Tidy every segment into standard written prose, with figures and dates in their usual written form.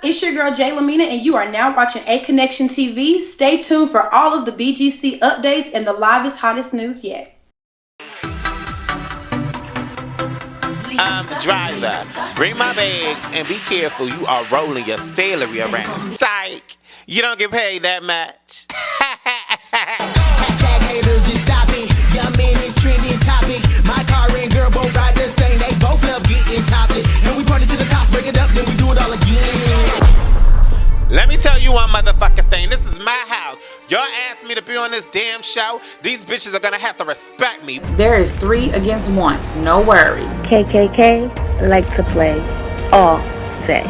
It's your girl Jelaminah, and you are now watching Aconnectiontv. Stay tuned for all of the BGC updates and the livest, hottest news yet. Driver, bring my bags and be careful. You are rolling your celery around. Psych, you don't get paid that much. Hashtag haters, just stop it. Young man is trending topic. My car and girl both ride the same. They both love getting topless. And we party to the cops, break it up, then we do it all again. Let me tell you one motherfucking thing. This is my house. Y'all asked me to be on this damn show. These bitches are gonna have to respect me. There is 3 against 1. No worry. KKK like to play all day.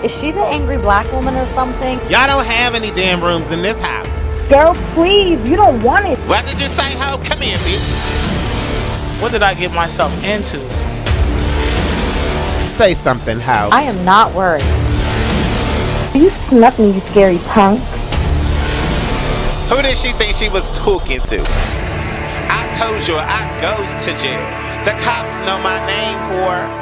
Is she the angry black woman or something? Y'all don't have any damn rooms in this house. Girl, please, you don't want it. What did you say, ho? Come here, bitch. What did I get myself into? Say something, ho. I am not worried. You snuck me, you scary punk. Who did she think she was talking to? I told you I goes to jail. The cops know my name, whore.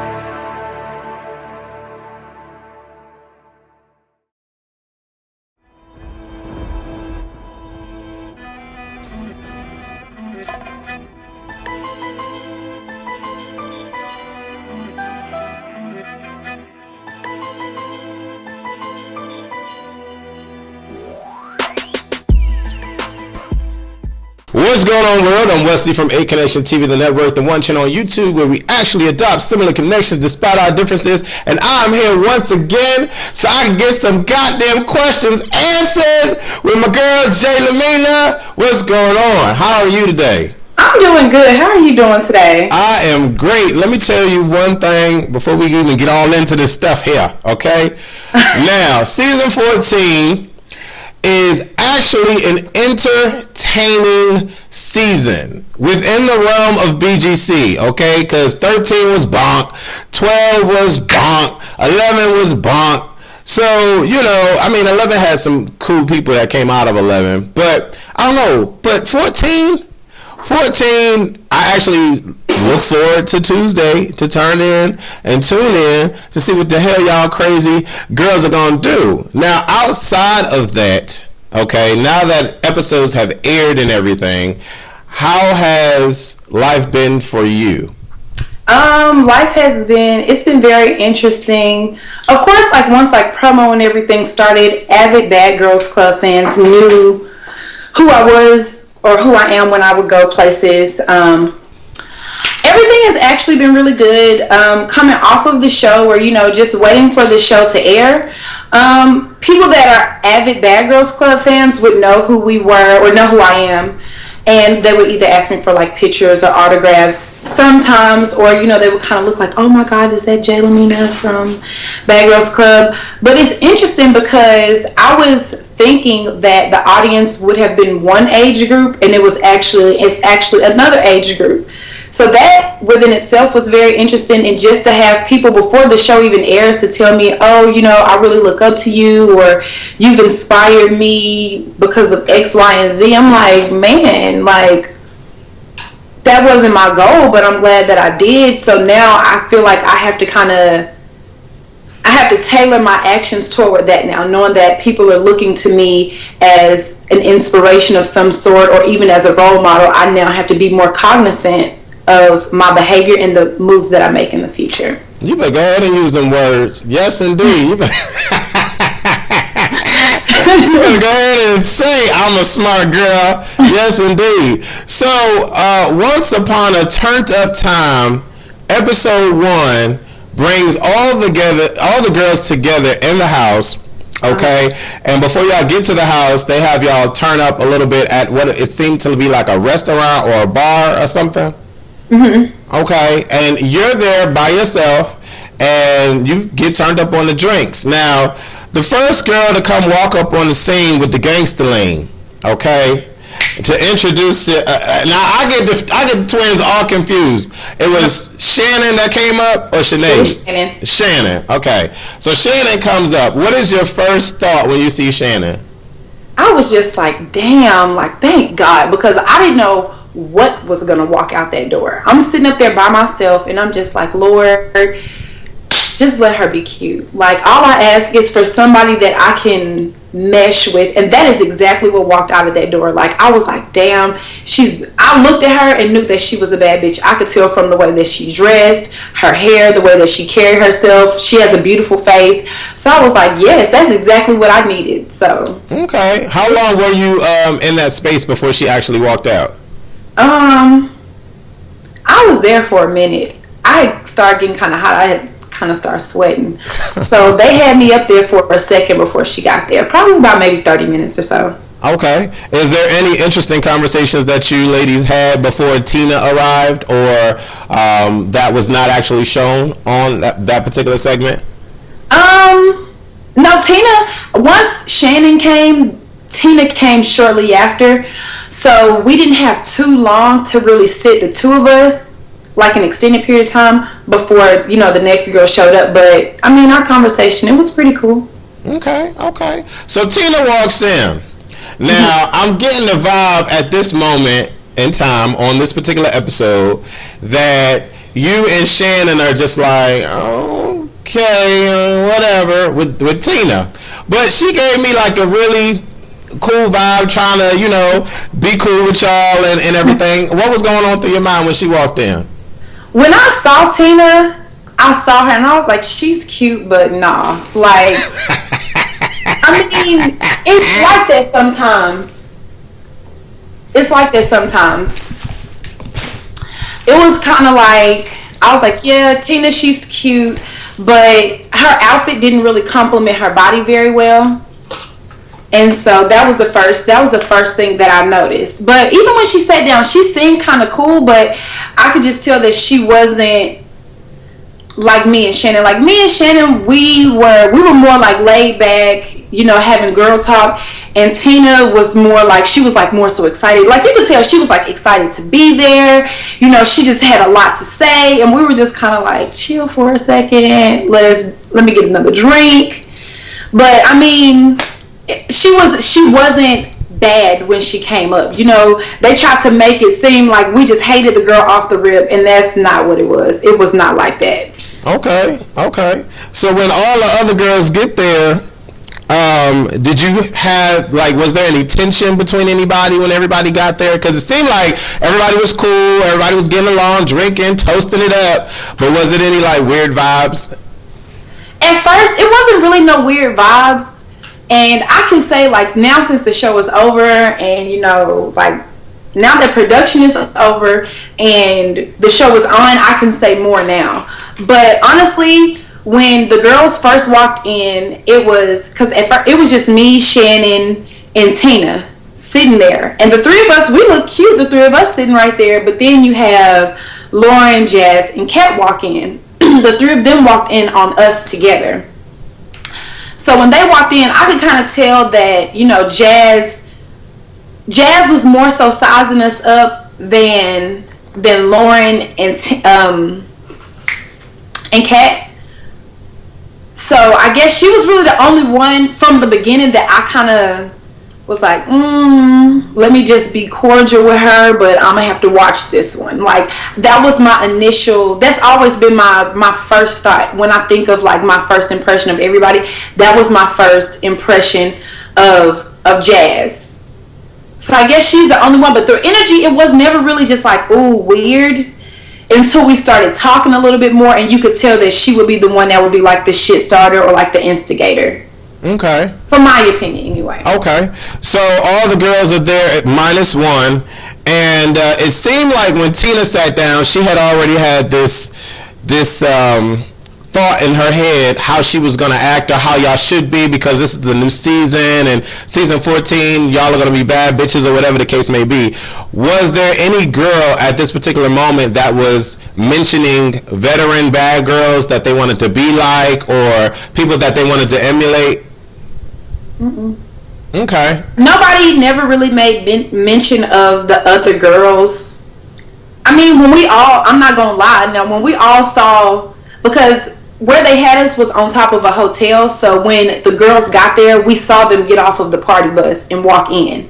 What's going on, world? I'm Wesley from Aconnectiontv, the network, the one channel on YouTube where we actually adopt similar connections despite our differences. And I'm here once again so I can get some goddamn questions answered with my girl Jelaminah. What's going on? How are you today? I'm doing good. How are you doing today? I am great. Let me tell you one thing before we even get all into this stuff here, okay? Now, season 14 is actually an entertaining season within the realm of BGC, okay? Because 13 was bonk, 12 was bonk, 11 was bonk. So, you know, I mean, 11 had some cool people that came out of 11, but I don't know. But 14, I actually look forward to Tuesday to turn in and tune in to see what the hell y'all crazy girls are gonna do. Now, outside of that, okay, now that episodes have aired and everything, how has life been for you? Life it's been very interesting. Of course, like once like promo and everything started, avid Bad Girls Club fans knew who I was or who I am when I would go places. Everything has actually been really good. Coming off of the show, or just waiting for the show to air. People that are avid Bad Girls Club fans would know who we were or know who I am, and they would either ask me for like pictures or autographs sometimes, or they would kind of look like, oh my God, is that Jelaminah from Bad Girls Club? But it's interesting because I was thinking that the audience would have been one age group, and it's actually another age group. So that within itself was very interesting, and just to have people before the show even airs to tell me, oh, I really look up to you, or you've inspired me because of X, Y, and Z. I'm like, man, like that wasn't my goal, but I'm glad that I did. So now I feel like I have to tailor my actions toward that now, knowing that people are looking to me as an inspiration of some sort, or even as a role model. I now have to be more cognizant of my behavior and the moves that I make in the future. You better go ahead and use them words. Yes, indeed. You better go ahead and say, I'm a smart girl. Yes, indeed. So, Once Upon a Turned Up Time, episode 1 brings all the girls together in the house. Okay, and before y'all get to the house, they have y'all turn up a little bit at what it seemed to be like a restaurant or a bar or something. Mm-hmm. Okay, and you're there by yourself, and you get turned up on the drinks. Now, the first girl to come walk up on the scene with the gangster lean, okay, to introduce it. Now I get the twins all confused. It was Shannon that came up, or Sinead? Shannon. Okay, so Shannon comes up. What is your first thought when you see Shannon? I was just like, damn, like thank God, because I didn't know what was gonna walk out that door. I'm sitting up there by myself, and I'm just like, Lord, just let her be cute. Like, all I ask is for somebody that I can mesh with, and that is exactly what walked out of that door. Like, I was like, damn, I looked at her and knew that she was a bad bitch. I could tell from the way that she dressed, her hair, the way that she carried herself. She has a beautiful face. So I was like, yes, that's exactly what I needed. So okay, how long were you in that space before she actually walked out? I was there for a minute. I started getting kind of hot. I had kind of started sweating. So they had me up there for a second before she got there. Probably about maybe 30 minutes or so. Okay. Is there any interesting conversations that you ladies had before Tina arrived, or that was not actually shown on that particular segment? No, once Shannon came, Tina came shortly after. So we didn't have too long to really sit, the two of us, like an extended period of time before, the next girl showed up. But I mean, our conversation, it was pretty cool. Okay. So Tina walks in. Now, I'm getting the vibe at this moment in time on this particular episode that you and Shannon are just like, okay, whatever with Tina. But she gave me like a really cool vibe, trying to, be cool with y'all and everything. What was going on through your mind when she walked in? When I saw Tina, I saw her and I was like, she's cute, but nah. Like, I mean, it's like that sometimes. It was kind of like, I was like, yeah, Tina, she's cute, but her outfit didn't really complement her body very well. And so that was the first thing that I noticed. But even when she sat down, she seemed kind of cool, but I could just tell that she wasn't like me and Shannon. Like, me and Shannon, we were more like laid back, having girl talk. And Tina was more like, she was like more so excited. Like, you could tell she was like excited to be there. She just had a lot to say. And we were just kind of like, chill for a second. Let me get another drink. But I mean, she wasn't bad when she came up. They tried to make it seem like we just hated the girl off the rip, and that's not what it was. It was not like that. Okay. So when all the other girls get there, did you have, like, was there any tension between anybody when everybody got there? Because it seemed like everybody was cool, everybody was getting along, drinking, toasting it up, but was it any like weird vibes? At first, it wasn't really no weird vibes. And I can say, like, now since the show is over and, like, now that production is over and the show is on, I can say more now. But honestly, when the girls first walked in, it was, because at first, it was just me, Shannon, and Tina sitting there. And the three of us, we look cute, the three of us sitting right there. But then you have Lauren, Jazz, and Kat walk in. The three of them walked in on us together. So when they walked in, I could kind of tell that, Jazz was more so sizing us up than Lauren and Kat. So I guess she was really the only one from the beginning that I kind of was like, let me just be cordial with her, but I'm gonna have to watch this one. Like, that was my initial, that's always been my first thought when I think of like my first impression of everybody. That was my first impression of Jazz. So I guess she's the only one, but the energy, it was never really just like, ooh, weird, until we started talking a little bit more, and you could tell that she would be the one that would be like the shit starter or like the instigator. Okay. From my opinion, anyway. Okay. So all the girls are there at -1, and it seemed like when Tina sat down, she had already had this thought in her head how she was going to act or how y'all should be, because this is the new season, and season 14, y'all are going to be bad bitches or whatever the case may be. Was there any girl at this particular moment that was mentioning veteran bad girls that they wanted to be like, or people that they wanted to emulate? Mm-mm. Okay. Nobody never really made mention of the other girls. I mean, when we all, I'm not going to lie, now when we all saw, because where they had us was on top of a hotel, so when the girls got there, we saw them get off of the party bus and walk in.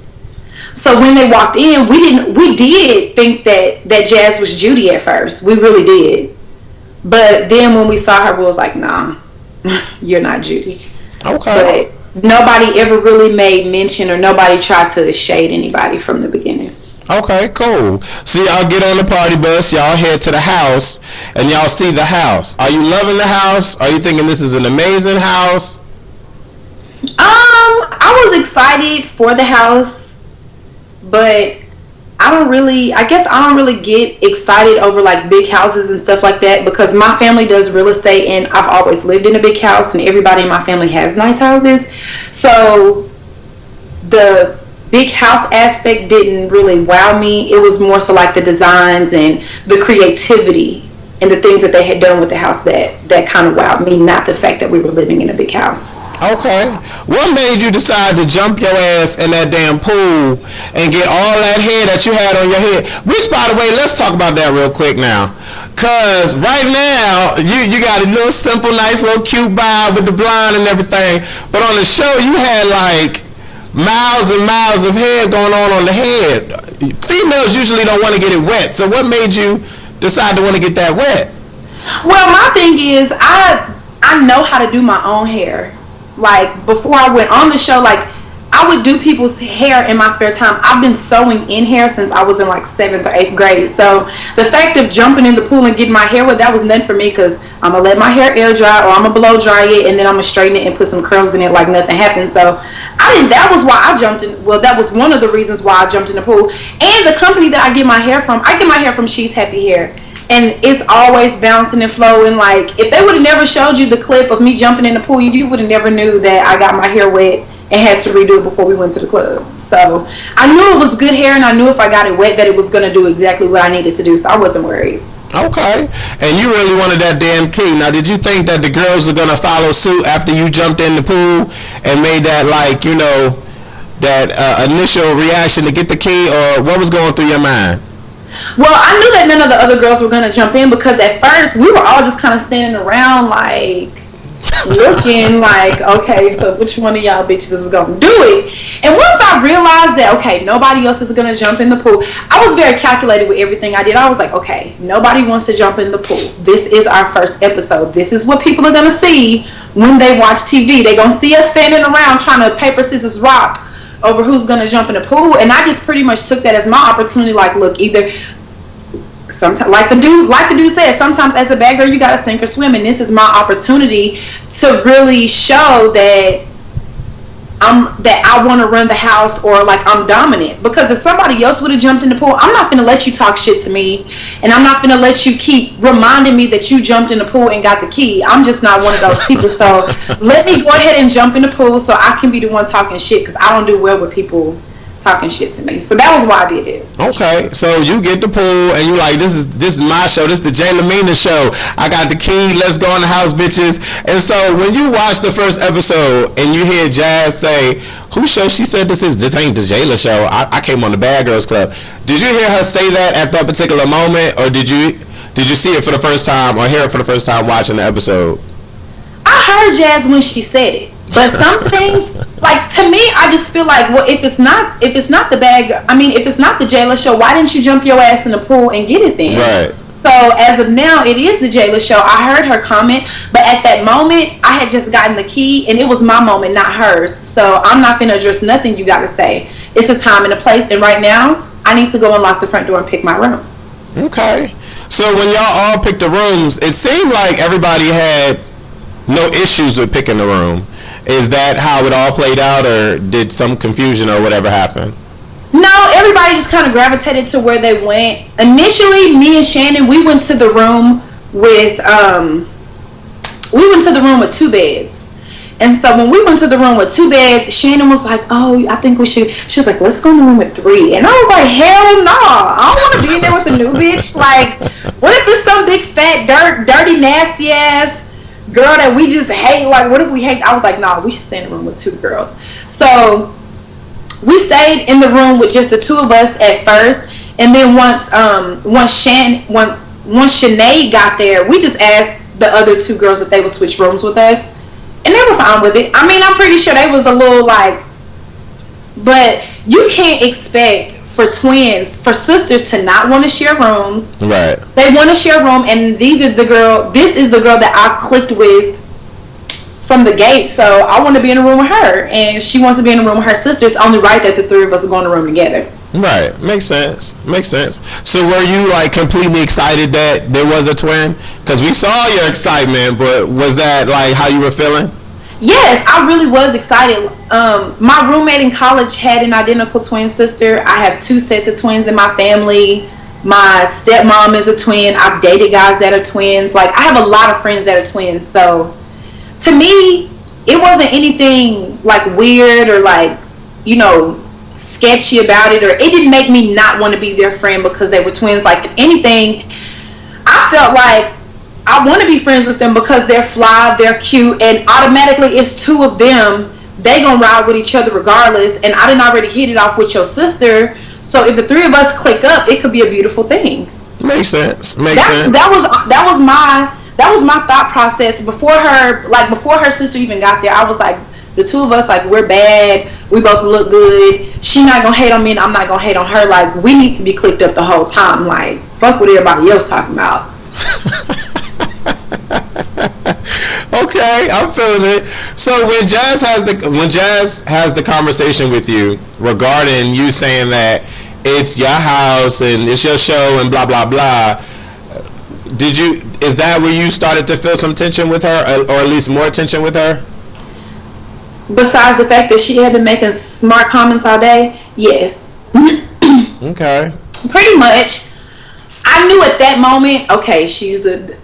So when they walked in, we did think that Jazz was Judy at first. We really did. But then when we saw her, we was like, nah, you're not Judy. Okay. But nobody ever really made mention, or nobody tried to shade anybody from the beginning. Okay, cool. So y'all get on the party bus, y'all head to the house, and y'all see the house. Are you loving the house? Are you thinking this is an amazing house? I was excited for the house, but I don't really get excited over like big houses and stuff like that, because my family does real estate and I've always lived in a big house and everybody in my family has nice houses. So the big house aspect didn't really wow me. It was more so like the designs and the creativity and the things that they had done with the house that kind of wowed me, not the fact that we were living in a big house. Okay. What made you decide to jump your ass in that damn pool and get all that hair that you had on your head? Which, by the way, let's talk about that real quick now. Because right now, you got a little simple, nice, little cute vibe with the blonde and everything. But on the show, you had like miles and miles of hair going on the head. Females usually don't want to get it wet. So what made you decide to want to get that wet? Well, my thing is, I know how to do my own hair. Like, before I went on the show, like, I would do people's hair in my spare time. I've been sewing in hair since I was in like 7th or 8th grade. So the fact of jumping in the pool and getting my hair wet, that was nothing for me, because I'm going to let my hair air dry, or I'm going to blow dry it, and then I'm going to straighten it and put some curls in it like nothing happened. So that was why I jumped in. Well, that was one of the reasons why I jumped in the pool. And the company that I get my hair from She's Happy Hair. And it's always bouncing and flowing. Like, if they would have never showed you the clip of me jumping in the pool, you would have never knew that I got my hair wet and had to redo it before we went to the club. So I knew it was good hair, and I knew if I got it wet that it was going to do exactly what I needed to do. So I wasn't worried. Okay. And you really wanted that damn key. Now, did you think that the girls were going to follow suit after you jumped in the pool and made that, like, you know, that initial reaction to get the key, or what was going through your mind? Well, I knew that none of the other girls were going to jump in, because at first we were all just kind of standing around like looking like, okay, so which one of y'all bitches is going to do it? And once I realized that, okay, nobody else is going to jump in the pool, I was very calculated with everything I did. I was like, okay, nobody wants to jump in the pool. This is our first episode. This is what people are going to see when they watch TV. They're going to see us standing around trying to paper, scissors, rock over who's going to jump in the pool. And I just pretty much took that as my opportunity. Like, look, either sometimes, like the dude said, sometimes as a bad girl you gotta sink or swim, and this is my opportunity to really show that I want to run the house, or like I'm dominant. Because if somebody else would have jumped in the pool, I'm not gonna let you talk shit to me, and I'm not gonna let you keep reminding me that you jumped in the pool and got the key. I'm just not one of those people. So let me go ahead and jump in the pool so I can be the one talking shit, because I don't do well with people talking shit to me. So that was why I did it. Okay, so you get the pool and you like, this is my show. This is the Jelaminah show. I got the key. Let's go in the house, bitches. And so when you watch the first episode and you hear Jazz say, whose show she said this is? This ain't the Jayla show. I came on the Bad Girls Club. Did you hear her say that at that particular moment, or did you see it for the first time, or hear it for the first time watching the episode? I heard Jazz when she said it. But some things, like, to me, I just feel like, well, if it's not the if it's not the Jayla show, why didn't you jump your ass in the pool and get it then? Right. So as of now, it is the Jayla show. I heard her comment, but at that moment, I had just gotten the key, and it was my moment, not hers. So I'm not going to address nothing you got to say. It's a time and a place, and right now, I need to go and lock the front door and pick my room. Okay. So when y'all all picked the rooms, it seemed like everybody had no issues with picking the room. Is that how it all played out, or did some confusion or whatever happen? No, everybody just kind of gravitated to where they went. Initially, me and Shannon, we went to the room with 2 beds. And so when we went to the room with 2 beds, Shannon was like, oh, I think we should. She was like, let's go in the room with 3. And I was like, hell no. I don't want to be in there with a new bitch. Like, what if it's some big, fat, dirty, nasty ass girl that we just hate? Like, what if we hate? I was like, no, we should stay in the room with 2 girls. So we stayed in the room with just the 2 of us at first, and then once Sinead got there, we just asked the other 2 girls if they would switch rooms with us, and they were fine with it. I mean, I'm pretty sure they was a little like, but you can't expect for sisters to not want to share rooms. Right. They want to share a room, and this is the girl that I've clicked with from the gate, so I want to be in a room with her, and she wants to be in a room with her sister. It's only right that the three of us are going to a room together. Right. Makes sense. So were you like completely excited that there was a twin? Because we saw your excitement, but was that like how you were feeling? Yes, I really was excited. My roommate in college had an identical twin sister. I have 2 sets of twins in my family. My stepmom is a twin. I've dated guys that are twins. Like, I have a lot of friends that are twins. So to me, it wasn't anything like weird or like, you know, sketchy about it, or it didn't make me not want to be their friend because they were twins. Like, if anything, I felt like I want to be friends with them because they're fly, they're cute, and automatically it's 2 of them. They gonna ride with each other regardless, and I didn't already hit it off with your sister. So if the 3 of us click up, it could be a beautiful thing. Makes sense. That was my thought process before her sister even got there. I was like, the 2 of us, like, we're bad. We both look good. She not gonna hate on me, and I'm not gonna hate on her. Like, we need to be clicked up the whole time. Like, fuck what everybody else talking about. Okay, I'm feeling it. So when Jazz has the conversation with you regarding you saying that it's your house and it's your show and blah blah blah, is that where you started to feel some tension with her, or at least more tension with her? Besides the fact that she had been making smart comments all day, yes. Okay. Pretty much. I knew at that moment, okay, she's the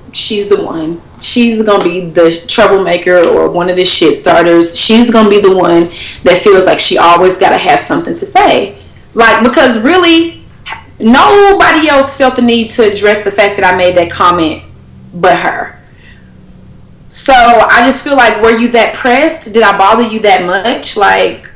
one. She's gonna be the troublemaker or one of the shit starters. She's gonna be the one that feels like she always gotta have something to say. Like, because really, nobody else felt the need to address the fact that I made that comment but her. So I just feel like, were you that pressed? Did I bother you that much? Like,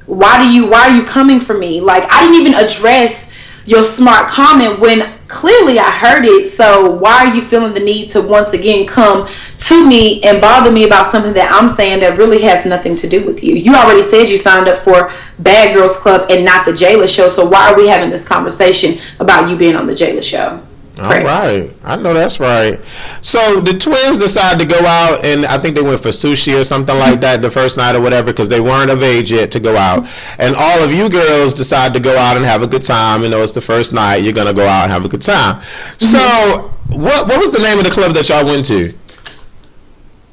why are you coming for me? Like, I didn't even address your smart comment when clearly I heard it. So why are you feeling the need to once again come to me and bother me about something that I'm saying that really has nothing to do with you? You already said you signed up for Bad Girls Club and not the Jayla Show. So why are we having this conversation about you being on the Jayla Show? All right. I know that's right. So the twins decided to go out, and I think they went for sushi or something like that the first night or whatever, because they weren't of age yet to go out. And all of you girls decided to go out and have a good time. You know, it's the first night. You're going to go out and have a good time. So what was the name of the club that y'all went to?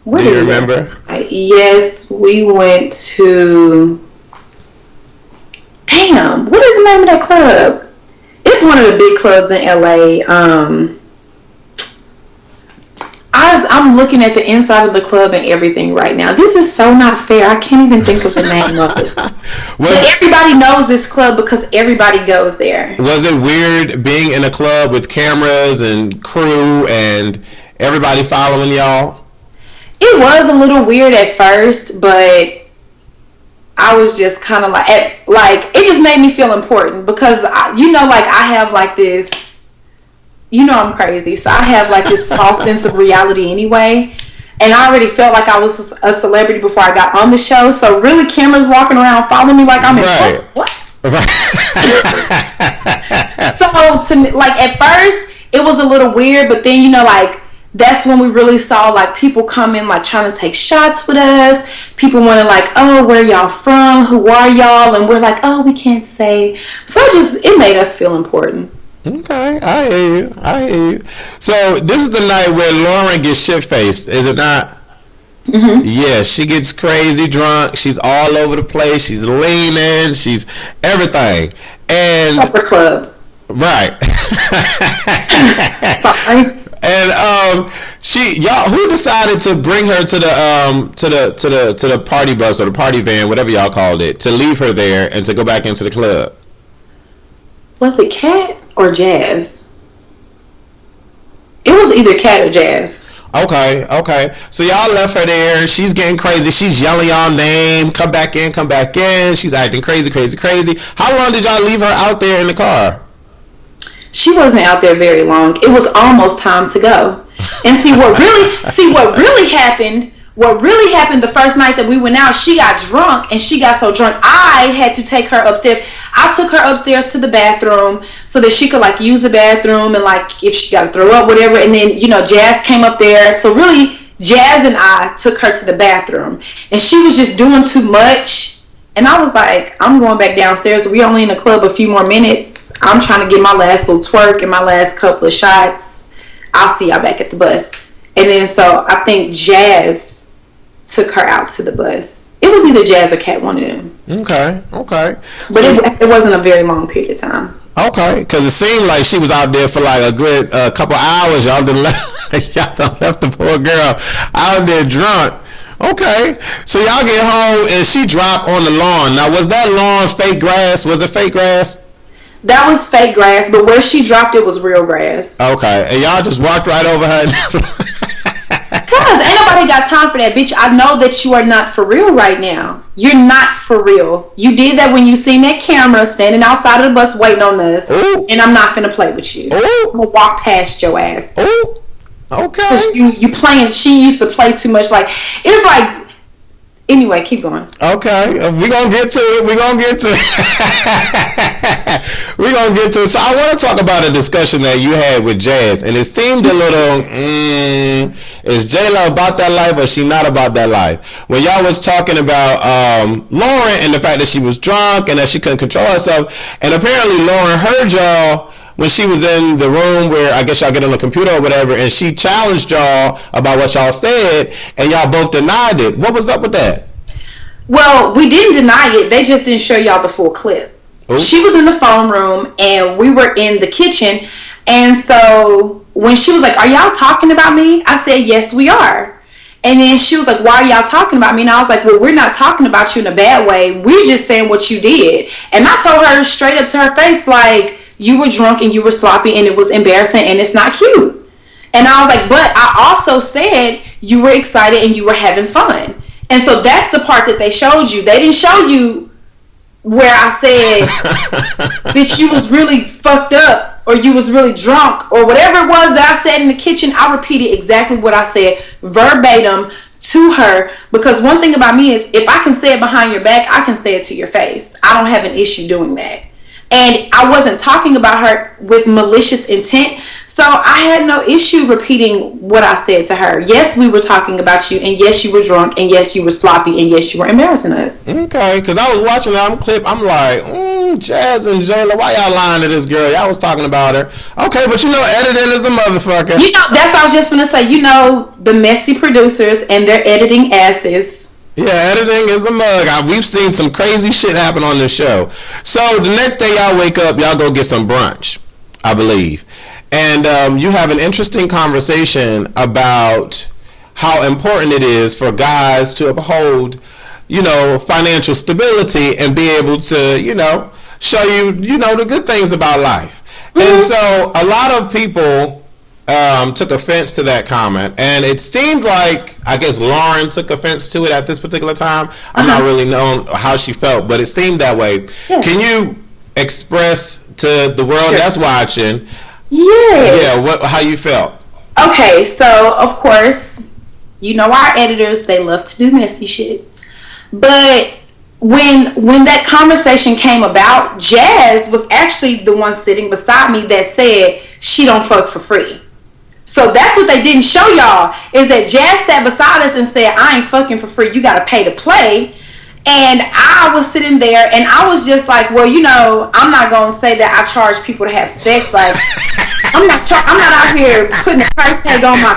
Do you remember? Yes, we went to... Damn, what is the name of that club? It's one of the big clubs in LA. I'm looking at the inside of the club and everything right now. This is so not fair. I can't even think of the name of it. But everybody knows this club because everybody goes there. Was it weird being in a club with cameras and crew and everybody following y'all? It was a little weird at first, but I was just kind of like it just made me feel important because I have like this, I'm crazy, so I have like this false sense of reality anyway, and I already felt like I was a celebrity before I got on the show. So really, cameras walking around following me like I'm in what? Right. So to me, like, at first it was a little weird, but then that's when we really saw like people come in like trying to take shots with us. People wanted like, oh, where y'all from? Who are y'all? And we're like, oh, we can't say. So it made us feel important. Okay, I hear you. So this is the night where Lauren gets shit-faced, is it not? Mm-hmm. Yeah, she gets crazy drunk. She's all over the place. She's leaning. She's everything. And upper club. Right. Sorry. And who decided to bring her to the party bus or the party van, whatever y'all called it, to leave her there and to go back into the club? Was it Kat or Jazz? It was either Kat or Jazz. Okay. So y'all left her there. She's getting crazy. She's yelling y'all name. Come back in. She's acting crazy. How long did y'all leave her out there in the car? She wasn't out there very long. It was almost time to go. And see what really happened what really happened the first night that we went out, she got drunk, and she got so drunk, I had to take her upstairs. I took her upstairs to the bathroom so that she could, like, use the bathroom and, like, if she got to throw up, whatever. And then, you know, Jazz came up there. So really, Jazz and I took her to the bathroom, and she was just doing too much. And I was like, I'm going back downstairs. We only in the club a few more minutes. I'm trying to get my last little twerk and my last couple of shots. I'll see y'all back at the bus. And then so I think Jazz took her out to the bus. It was either Jazz or Kat, one of them. Okay. But it wasn't a very long period of time. Okay, because it seemed like she was out there for like a good couple hours. Y'all done left the poor girl out there drunk. Okay, so y'all get home and she dropped on the lawn. Now, was that lawn fake grass? Was it fake grass? That was fake grass, but where she dropped it was real grass. Okay, and y'all just walked right over her. Cause ain't nobody got time for that, bitch. I know that you are not for real right now. You're not for real. You did that when you seen that camera standing outside of the bus waiting on us. Ooh. And I'm not finna play with you. Ooh. I'm gonna walk past your ass. Ooh. Okay. Cause you playing. She used to play too much. Like, it's like. Anyway, keep going. Okay, we're going to get to it. We're going to get to it. So I want to talk about a discussion that you had with Jazz, and it seemed a little, is J-Lo about that life or is she not about that life? When y'all was talking about Lauren and the fact that she was drunk and that she couldn't control herself, and apparently Lauren heard y'all when she was in the room where I guess y'all get on the computer or whatever, and she challenged y'all about what y'all said, and y'all both denied it. What was up with that? Well, we didn't deny it. They just didn't show y'all the full clip. Ooh. She was in the phone room, and we were in the kitchen. And so when she was like, "Are y'all talking about me?" I said, "Yes, we are." And then she was like, "Why are y'all talking about me?" And I was like, "Well, we're not talking about you in a bad way. We're just saying what you did." And I told her straight up to her face, like, you were drunk and you were sloppy and it was embarrassing and it's not cute. And I was like, but I also said you were excited and you were having fun. And so that's the part that they showed you. They didn't show you where I said, bitch, you was really fucked up or you was really drunk or whatever it was that I said in the kitchen. I repeated exactly what I said verbatim to her, because one thing about me is if I can say it behind your back, I can say it to your face. I don't have an issue doing that. And I wasn't talking about her with malicious intent. So I had no issue repeating what I said to her. Yes, we were talking about you. And yes, you were drunk. And yes, you were sloppy. And yes, you were embarrassing us. Okay, because I was watching that clip. I'm like, Jazz and Jayla, why y'all lying to this girl? Y'all was talking about her. Okay, but you know, editing is a motherfucker. You know, that's what I was just going to say. You know, the messy producers and their editing asses. Yeah, editing is a mug. We've seen some crazy shit happen on this show. So the next day y'all wake up, y'all go get some brunch, I believe. And you have an interesting conversation about how important it is for guys to uphold, you know, financial stability and be able to, you know, show you, you know, the good things about life. Mm-hmm. And so a lot of people took offense to that comment, and it seemed like, I guess Lauren took offense to it at this particular time. I'm not really knowing how she felt, but it seemed that way. Yeah. Can you express to the world that's watching, how you felt? Okay, so of course, you know our editors, they love to do messy shit. But when that conversation came about, Jazz was actually the one sitting beside me that said she don't fuck for free. So that's what they didn't show y'all, is that Jazz sat beside us and said, I ain't fucking for free, you gotta pay to play. And I was sitting there and I was just like, well, you know, I'm not gonna say that I charge people to have sex. Like, I'm not out here putting a price tag on my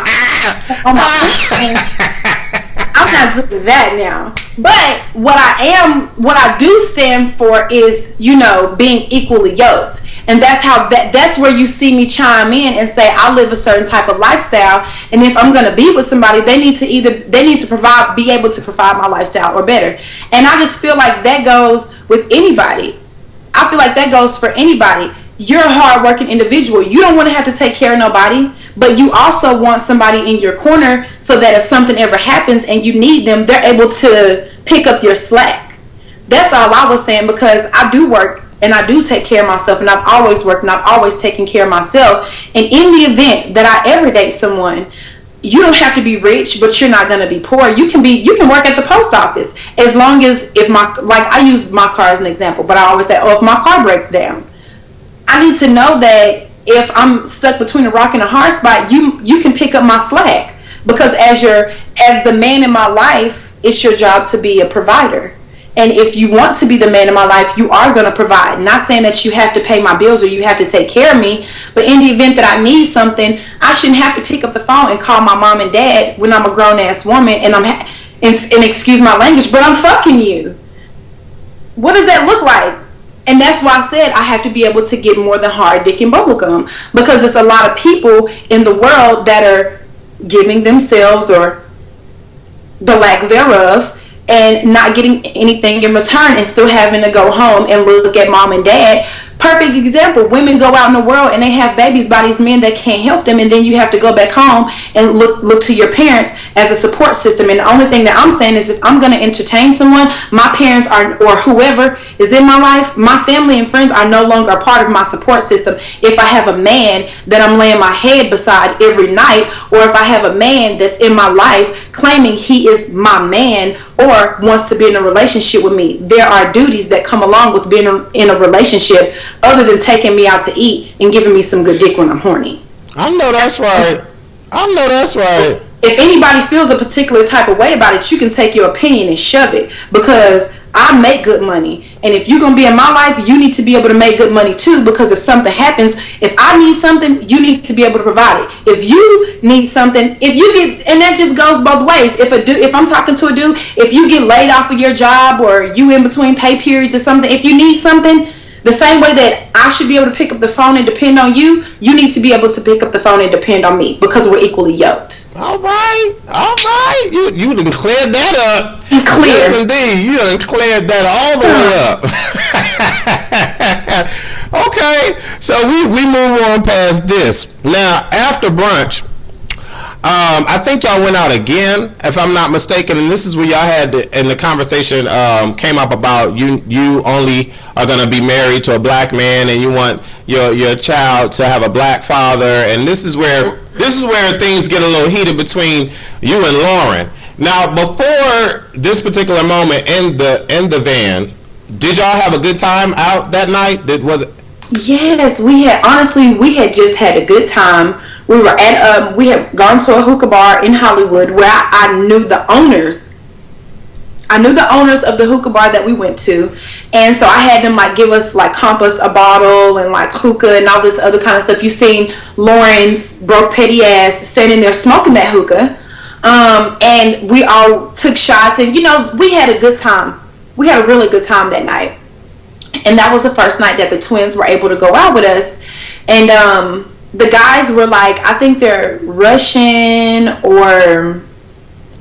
I'm not doing that now. But what I do stand for is, you know, being equally yoked. And that's where you see me chime in and say I live a certain type of lifestyle, and if I'm gonna be with somebody, they need to be able to provide my lifestyle or better. And I just feel like that goes with anybody. I feel like that goes for anybody. You're a hardworking individual. You don't want to have to take care of nobody, but you also want somebody in your corner so that if something ever happens and you need them, they're able to pick up your slack. That's all I was saying, because I do work and I do take care of myself, and I've always worked and I've always taken care of myself. And in the event that I ever date someone, you don't have to be rich, but you're not going to be poor. You can work at the post office as long as I use my car as an example, but I always say, if my car breaks down, I need to know that if I'm stuck between a rock and a hard spot, you can pick up my slack, because as the man in my life, it's your job to be a provider. And if you want to be the man in my life, you are going to provide. Not saying that you have to pay my bills or you have to take care of me, but in the event that I need something, I shouldn't have to pick up the phone and call my mom and dad when I'm a grown-ass woman and and excuse my language, but I'm fucking you. What does that look like? And that's why I said I have to be able to get more than hard dick and bubblegum, because there's a lot of people in the world that are giving themselves, or the lack thereof, and not getting anything in return, and still having to go home and look at mom and dad. Perfect example, women go out in the world and they have babies by these men that can't help them, and then you have to go back home and look to your parents as a support system. And the only thing that I'm saying is, if I'm going to entertain someone, my parents or whoever is in my life, my family and friends are no longer a part of my support system. If I have a man that I'm laying my head beside every night, or if I have a man that's in my life claiming he is my man or wants to be in a relationship with me, there are duties that come along with being in a relationship, other than taking me out to eat and giving me some good dick when I'm horny. I know that's right. If anybody feels a particular type of way about it, you can take your opinion and shove it, because I make good money. And if you're going to be in my life, you need to be able to make good money too, because if something happens, if I need something, you need to be able to provide it. If you need something, and that just goes both ways. If I'm talking to a dude, if you get laid off of your job, or you in between pay periods or something, if you need something, the same way that I should be able to pick up the phone and depend on you, you need to be able to pick up the phone and depend on me, because we're equally yoked. All right. You done cleared that up. Clear. Yes, indeed. You done cleared that all the way up. Okay, so we move on past this. Now, after brunch, I think y'all went out again, if I'm not mistaken, and this is where y'all had and the conversation came up about you only are gonna be married to a black man, and you want your child to have a black father, and this is where things get a little heated between you and Lauren. Now, before this particular moment in the van, did y'all have a good time out that night? Yes, we had just had a good time. We were we had gone to a hookah bar in Hollywood where I knew the owners. I knew the owners of the hookah bar that we went to, and so I had them give us comp us a bottle and hookah and all this other kind of stuff. You seen Lauren's broke petty ass standing there smoking that hookah, and we all took shots, and we had a good time. We had a really good time that night, and that was the first night that the twins were able to go out with us, and the guys were I think they're Russian or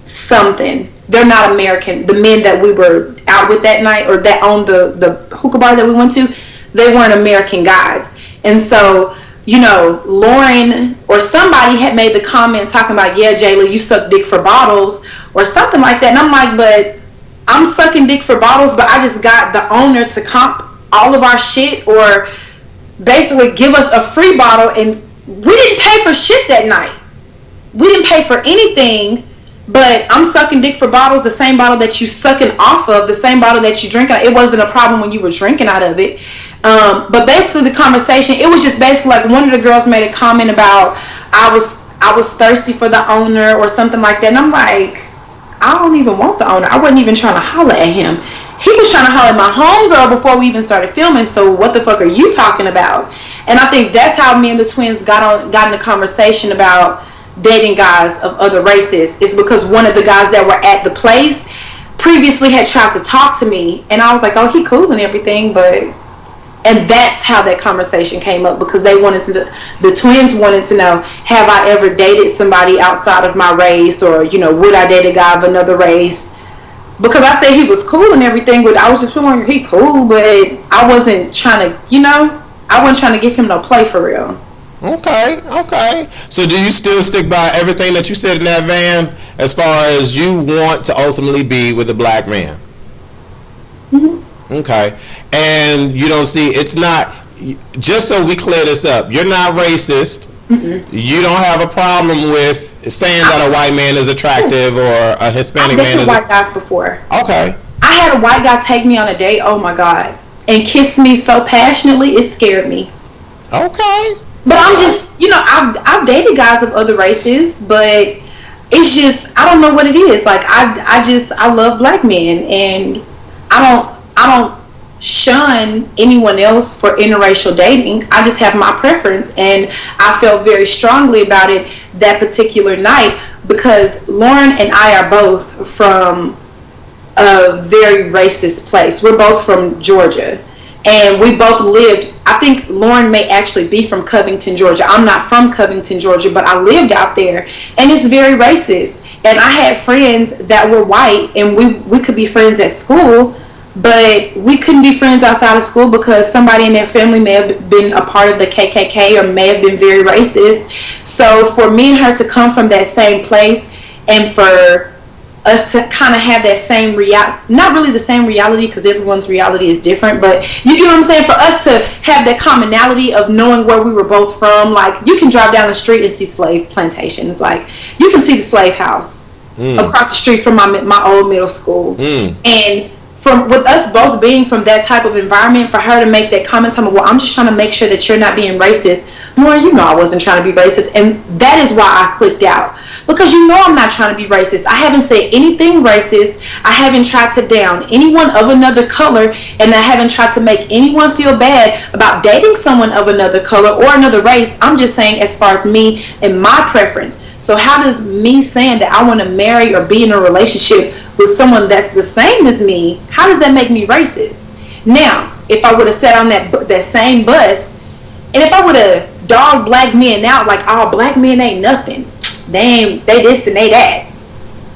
something. They're not American. The men that we were out with that night, or that owned the hookah bar that we went to, they weren't American guys. And so, Lauren or somebody had made the comment talking about, yeah, Jayla, you suck dick for bottles or something like that. And I'm but I'm sucking dick for bottles, but I just got the owner to comp all of our shit, or basically give us a free bottle, and we didn't pay for shit that night. We didn't pay for anything, but I'm sucking dick for bottles, the same bottle that you sucking off of, the same bottle that you drink out. It wasn't a problem when you were drinking out of it. But basically the conversation, it was just basically one of the girls made a comment about I was thirsty for the owner or something like that, and I'm I don't even want the owner. I wasn't even trying to holler at him. He was trying to holler at my homegirl before we even started filming, so what the fuck are you talking about? And I think that's how me and the twins got in a conversation about dating guys of other races, is because one of the guys that were at the place previously had tried to talk to me, and I was oh, he cool and everything, and that's how that conversation came up, because the twins wanted to know, have I ever dated somebody outside of my race, or would I date a guy of another race? Because I said he was cool and everything, but I was just feeling he cool, but I wasn't trying to, I wasn't trying to give him no play for real. Okay. So do you still stick by everything that you said in that van, as far as you want to ultimately be with a black man? Mm-hmm. Okay. And you don't see, it's not, just so we clear this up, you're not racist. Mm-mm. You don't have a problem with saying that a white man is attractive or a Hispanic man is white guys before. Okay. I had a white guy take me on a date, oh my God, and kiss me so passionately, it scared me. Okay. But I'm just, you know, I've dated guys of other races, but it's just, I don't know what it is. Like, I love black men, and I don't shun anyone else for interracial dating. I just have my preference, and I felt very strongly about it that particular night because Lauren and I are both from a very racist place. We're both from Georgia, and we both lived, I think Lauren may actually be from Covington, Georgia. I'm not from Covington, Georgia, but I lived out there, and it's very racist. And I had friends that were white, and we could be friends at school, but we couldn't be friends outside of school because somebody in their family may have been a part of the KKK or may have been very racist. So for me and her to come from that same place, and for us to kind of have that same not really the same reality, because everyone's reality is different, but you get what I'm saying, for us to have that commonality of knowing where we were both from. Like, you can drive down the street and see slave plantations, like you can see the slave house across the street from my old middle school, and with us both being from that type of environment, for her to make that comment, telling me, well, I'm just trying to make sure that you're not being racist. More, you know, I wasn't trying to be racist, and that is why I clicked out. Because you know I'm not trying to be racist. I haven't said anything racist. I haven't tried to down anyone of another color, and I haven't tried to make anyone feel bad about dating someone of another color or another race. I'm just saying as far as me and my preference. So how does me saying that I want to marry or be in a relationship with someone that's the same as me, how does that make me racist? Now, if I would have sat on that same bus, and if I would have dogged black men out like, oh, black men ain't nothing, they this and they that,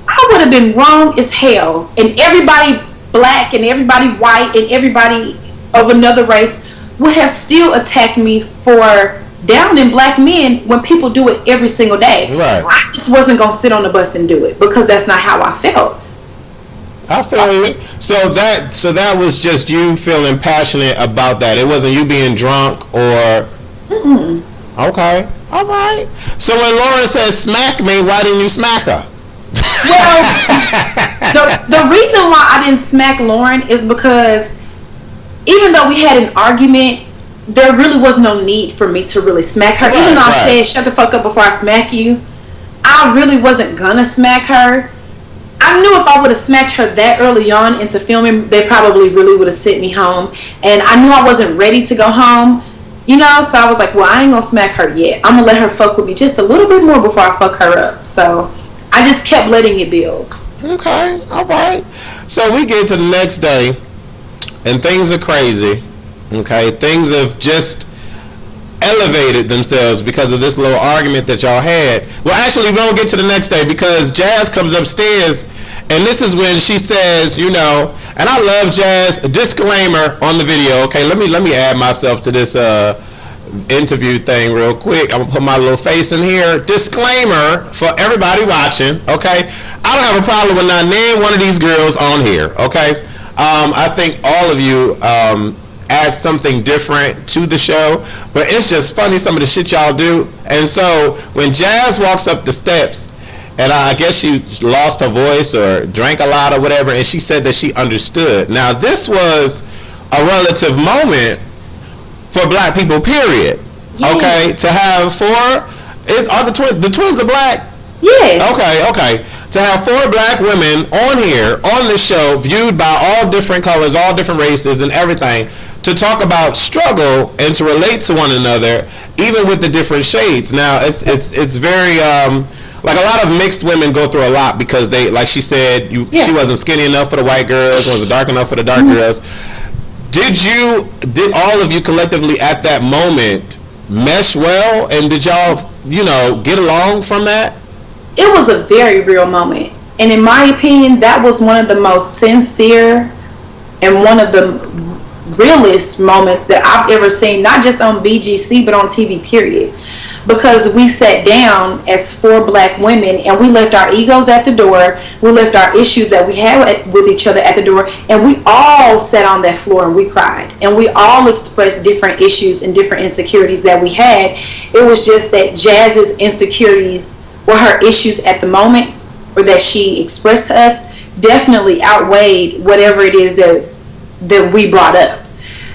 I would have been wrong as hell. And everybody black and everybody white and everybody of another race would have still attacked me for downing black men when people do it every single day. Right. I just wasn't going to sit on the bus and do it because that's not how I felt. I feel you. So that was just you feeling passionate about that. It wasn't you being drunk or. Mm-mm. Okay. All right. So when Lauren says smack me, why didn't you smack her? Well, the reason why I didn't smack Lauren is because even though we had an argument, there really was no need for me to really smack her. Even though I said, shut the fuck up before I smack you, I really wasn't gonna smack her. I knew if I would have smacked her that early on into filming, they probably really would have sent me home. And I knew I wasn't ready to go home, you know, so I was like, well, I ain't gonna smack her yet. I'm gonna let her fuck with me just a little bit more before I fuck her up. So I just kept letting it build. Okay, all right. So we get to the next day, and things are crazy. Okay, things have just elevated themselves because of this little argument that y'all had. Well, actually, we don't get to the next day because Jazz comes upstairs, and this is when she says, you know, and I love Jazz. A disclaimer on the video. Okay, let me add myself to this interview thing real quick. I'm gonna put my little face in here. Disclaimer for everybody watching. Okay, I don't have a problem with not naming one of these girls on here. Okay, I think all of you add something different to the show, but it's just funny some of the shit y'all do. And so when Jazz walks up the steps, and I guess she lost her voice or drank a lot or whatever, and she said that she understood. Now this was a relative moment for black people, period. Yes. Okay, to have the twins are black? Yes. Okay. To have 4 black women on here, on this show, viewed by all different colors, all different races and everything, to talk about struggle and to relate to one another, even with the different shades. Now, it's very, like a lot of mixed women go through a lot because they, like she said, she wasn't skinny enough for the white girls, wasn't dark enough for the dark girls. Did all of you collectively at that moment mesh well, and did y'all, you know, get along from that? It was a very real moment, and in my opinion, that was one of the most sincere and one of the realest moments that I've ever seen, not just on BGC but on TV, period. Because we sat down as 4 black women and we left our egos at the door, we left our issues that we had with each other at the door, and we all sat on that floor and we cried, and we all expressed different issues and different insecurities that we had. It was just that Jazz's insecurities or her issues at the moment, or that she expressed to us, definitely outweighed whatever it is that we brought up.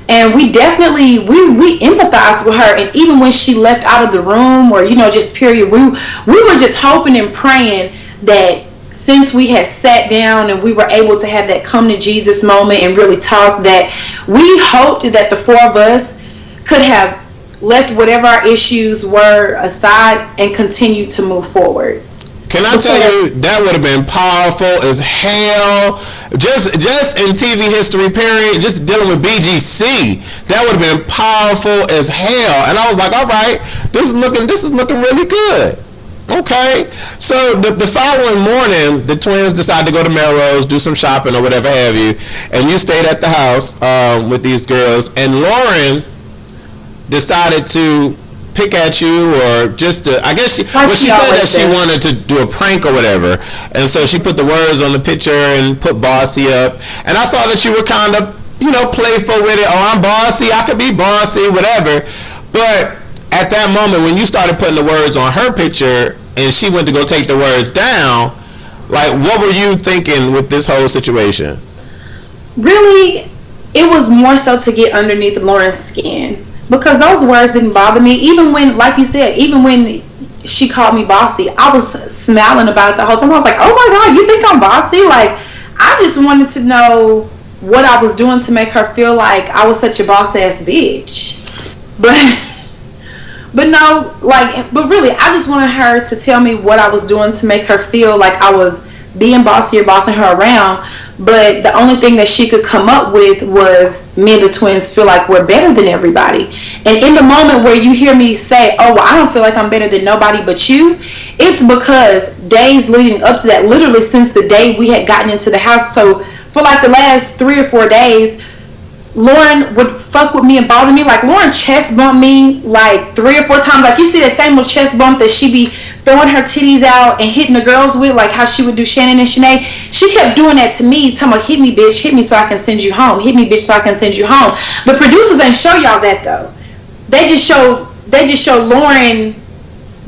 And we definitely we empathized with her. And even when she left out of the room, or just period, we were just hoping and praying that since we had sat down and we were able to have that come to Jesus moment and really talk, that we hoped that the four of us could have left whatever our issues were aside and continued to move forward. Can I tell you, that would have been powerful as hell. Just in TV history, period, just dealing with BGC, that would have been powerful as hell. And I was like, all right, this is looking really good. Okay, so the following morning, the twins decided to go to Melrose, do some shopping or whatever have you, and you stayed at the house with these girls, and Lauren decided to pick at you, or just to, I guess she said that she wanted to do a prank or whatever, and so she put the words on the picture and put bossy up, and I saw that you were kind of, playful with it. Oh, I'm bossy, I could be bossy, whatever, but at that moment, when you started putting the words on her picture and she went to go take the words down, like, what were you thinking with this whole situation? Really, it was more so to get underneath Lauren's skin, because those words didn't bother me. Even when, like you said, even when she called me bossy, I was smiling about it the whole time. I was like, oh my God, you think I'm bossy? Like, I just wanted to know what I was doing to make her feel like I was such a boss ass bitch. But no, but really, I just wanted her to tell me what I was doing to make her feel like I was being bossy or bossing her around. But the only thing that she could come up with was me and the twins feel like we're better than everybody. And in the moment where you hear me say, oh, well, I don't feel like I'm better than nobody but you, it's because days leading up to that, literally since the day we had gotten into the house, so for like the last 3 or 4 days, Lauren would fuck with me and bother me. Like, Lauren chest bumped me like 3 or 4 times. Like, you see that same little chest bump that she be throwing her titties out and hitting the girls with, like how she would do Shannon and Shanae. She kept doing that to me, telling me, hit me, bitch, hit me so I can send you home. Hit me, bitch, so I can send you home. The producers ain't show y'all that, though. They just show Lauren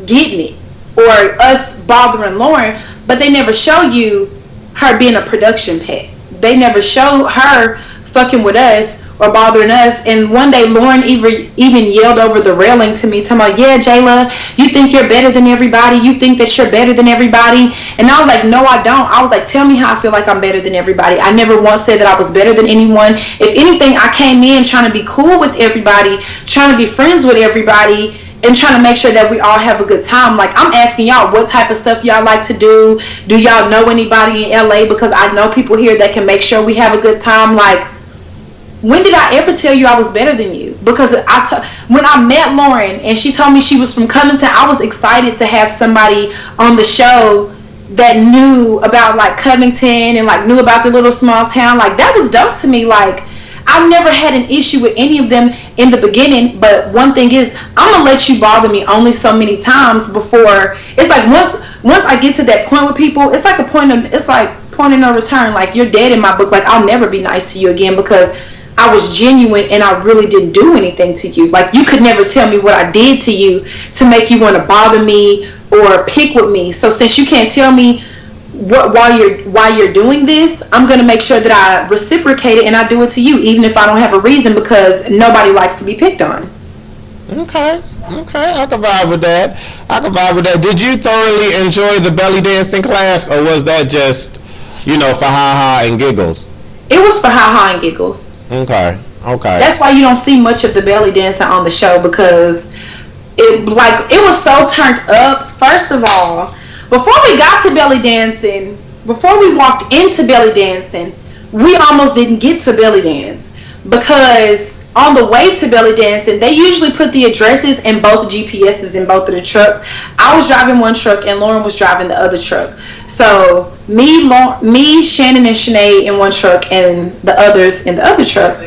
getting it, or us bothering Lauren, but they never show you her being a production pet. They never show her fucking with us or bothering us. And one day Lauren even yelled over the railing to me, talking about, yeah, Jayla, you think you're better than everybody, you think that you're better than everybody. And I was like, no, I don't. I was like, tell me how I feel like I'm better than everybody. I never once said that I was better than anyone. If anything, I came in trying to be cool with everybody, trying to be friends with everybody, and trying to make sure that we all have a good time. Like, I'm asking y'all what type of stuff y'all like to do. Do y'all know anybody in LA? Because I know people here that can make sure we have a good time. Like, when did I ever tell you I was better than you? Because when I met Lauren and she told me she was from Covington, I was excited to have somebody on the show that knew about like Covington and like knew about the little small town. Like, that was dope to me. Like, I've never had an issue with any of them in the beginning, but one thing is, I'm gonna let you bother me only so many times before. It's like once I get to that point with people, it's like point of no return. Like, you're dead in my book. Like, I'll never be nice to you again because I was genuine and I really didn't do anything to you. Like, you could never tell me what I did to you to make you want to bother me or pick with me. So since you can't tell me why you're doing this, I'm going to make sure that I reciprocate it and I do it to you, even if I don't have a reason, because nobody likes to be picked on. Okay, I can vibe with that. Did you thoroughly enjoy the belly dancing class, or was that just, for ha-ha and giggles? It was for ha-ha and giggles. Okay. That's why you don't see much of the belly dancing on the show, because it was so turned up. First of all, before we got to belly dancing, before we walked into belly dancing, we almost didn't get to belly dance, because on the way to belly dancing, they usually put the addresses in both GPSs in both of the trucks. I was driving one truck and Lauren was driving the other truck. So me, Shannon, and Shanae in one truck and the others in the other truck.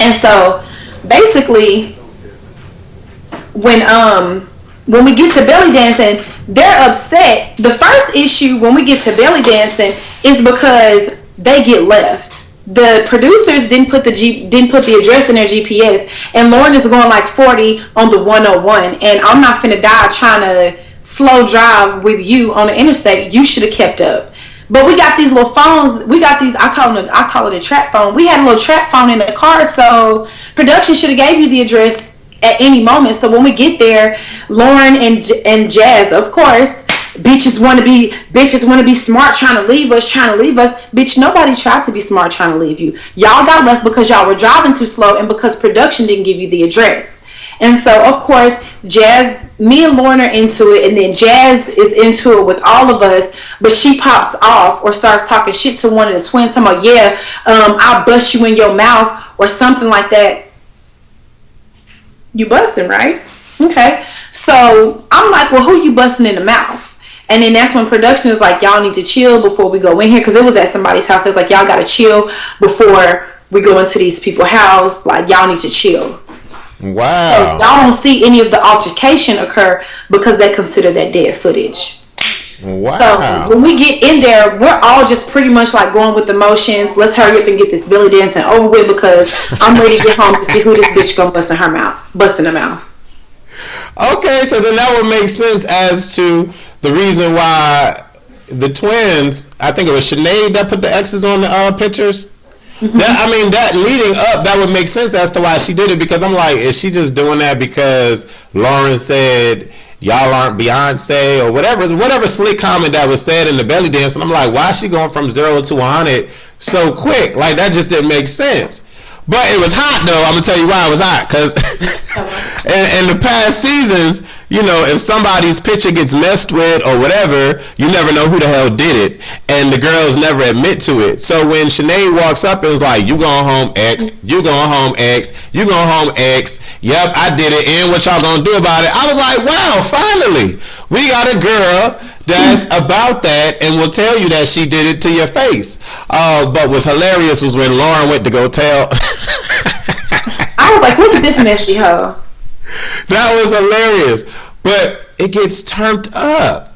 And so basically, when we get to belly dancing, they're upset. The first issue when we get to belly dancing is because they get left. The producers didn't put the address in their GPS, and Lauren is going like 40 on the 101, and I'm not finna die trying to slow drive with you on the interstate, you should have kept up. But we got these little phones. We got these. I call it a trap phone. We had a little trap phone in the car, so production should have gave you the address at any moment. So when we get there, Lauren and Jazz, of course, bitches want to be smart, trying to leave us. Bitch, nobody tried to be smart trying to leave you. Y'all got left because y'all were driving too slow and because production didn't give you the address. And so, of course, Jazz, me and Lauren are into it, and then Jazz is into it with all of us, but she pops off or starts talking shit to one of the twins, talking about, yeah, I'll bust you in your mouth or something like that. You busting, right? Okay. So I'm like, well, who you busting in the mouth? And then that's when production is like, y'all need to chill before we go in here, because it was at somebody's house. It's like, y'all got to chill before we go into these people's house. Like, y'all need to chill. Wow. So y'all don't see any of the altercation occur because they consider that dead footage. Wow. So when we get in there, we're all just pretty much like going with the motions. Let's hurry up and get this belly dancing over with, because I'm ready to get home to see who this bitch gonna bust in her mouth. Okay, so then that would make sense as to the reason why the twins, I think it was Sinead that put the X's on the pictures. Mm-hmm. That leading up, that would make sense as to why she did it, because I'm like, is she just doing that because Lauren said y'all aren't Beyonce or whatever slick comment that was said in the belly dance? And I'm like, why is she going from 0 to 100 so quick? Like, that just didn't make sense. But it was hot, though. I'm going to tell you why it was hot. Because in the past seasons, you know, if somebody's picture gets messed with or whatever, you never know who the hell did it. And the girls never admit to it. So when Sinead walks up and was like, you going home, X. You going home, X. You going home, X. Yep, I did it. And what y'all going to do about it? I was like, wow, finally. We got a girl that's about that and will tell you that she did it to your face. But what's hilarious was when Lauren went to go tell. I was like, look at this messy hoe. That was hilarious. But it gets turned up.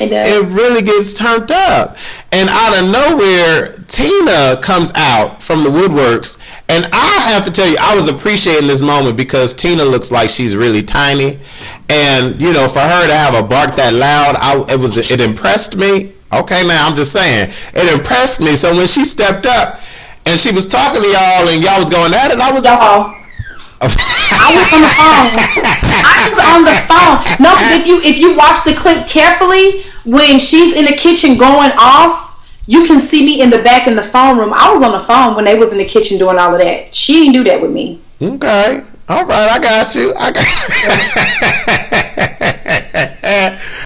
It does. It really gets turned up. And out of nowhere, Tina comes out from the woodworks. And I have to tell you, I was appreciating this moment because Tina looks like she's really tiny. And, you know, for her to have a bark that loud, it impressed me. Okay, now I'm just saying. It impressed me. So when she stepped up and she was talking to y'all and y'all was going at it, I was like, I was on the phone. I was on the phone. No, because if you watch the clip carefully, when she's in the kitchen going off, you can see me in the back in the phone room. I was on the phone when they was in the kitchen doing all of that. She didn't do that with me. Okay. All right, I got you.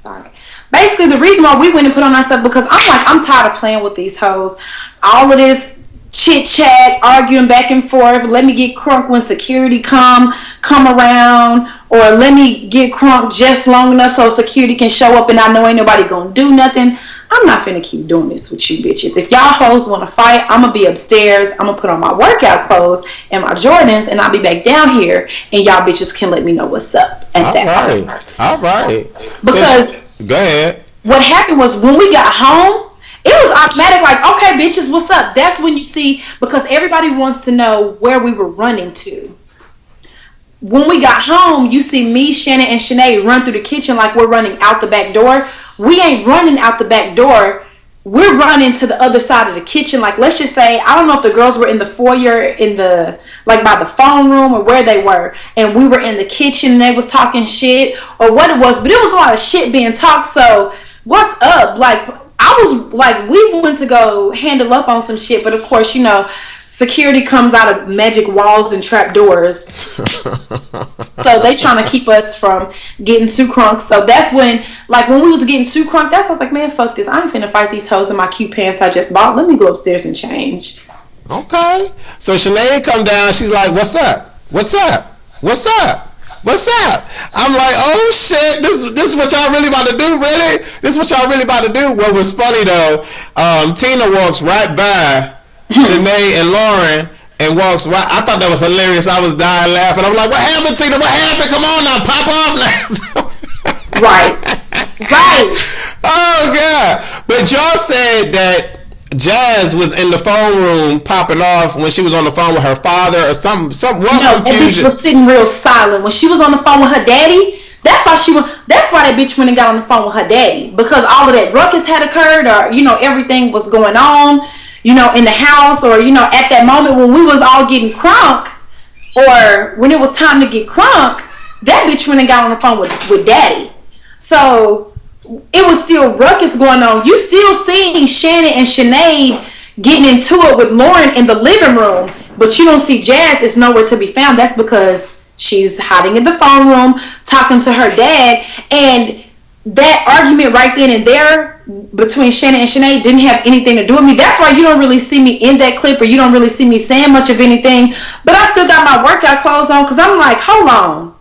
Sorry. Basically, the reason why we went and put on our stuff, because I'm tired of playing with these hoes. All of this chit chat, arguing back and forth. Let me get crunk when security come around, or let me get crunk just long enough so security can show up and I know ain't nobody gonna do nothing. I'm not finna keep doing this with you bitches. If y'all hoes want to fight, I'm gonna be upstairs. I'm gonna put on my workout clothes and my Jordans, and I'll be back down here, and y'all bitches can let me know what's up at that point. All right. Because go ahead. What happened was when we got home, it was automatic, like, okay, bitches, what's up? That's when you see, because everybody wants to know where we were running to. When we got home, you see me, Shannon, and Sinead run through the kitchen like we're running out the back door. We ain't running out the back door. We're running to the other side of the kitchen. Like, let's just say, I don't know if the girls were in the foyer, like by the phone room or where they were, and we were in the kitchen and they was talking shit or what it was, but it was a lot of shit being talked. So what's up? Like, I was like, we went to go handle up on some shit, but of course, you know, security comes out of magic walls and trap doors. So they trying to keep us from getting too crunk. So that's when we was getting too crunk, I was like, man, fuck this. I ain't finna fight these hoes in my cute pants I just bought. Let me go upstairs and change. Okay. So Sinead come down. She's like, what's up? What's up? What's up? What's up? I'm like, oh shit, this is what y'all really about to do, really? This is what y'all really about to do? What was funny though, Tina walks right by Sinead and Lauren and walks right. I thought that was hilarious. I was dying laughing. I was like, what happened, Tina? What happened? Come on now, pop off now. Right. Oh God. But y'all said that Jazz was in the phone room popping off when she was on the phone with her father or something. No, that bitch was sitting real silent. When she was on the phone with her daddy, That's why that's why that bitch went and got on the phone with her daddy, because all of that ruckus had occurred, or everything was going on, in the house, or at that moment when we was all getting crunk, or when it was time to get crunk, that bitch went and got on the phone with daddy. So it was still ruckus going on. You still seeing Shannon and Sinead getting into it with Lauren in the living room, but you don't see Jazz is nowhere to be found. That's because she's hiding in the phone room talking to her dad, and that argument right then and there between Shannon and Sinead didn't have anything to do with me. That's why you don't really see me in that clip, or you don't really see me saying much of anything, but I still got my workout clothes on, because I'm like, hold on.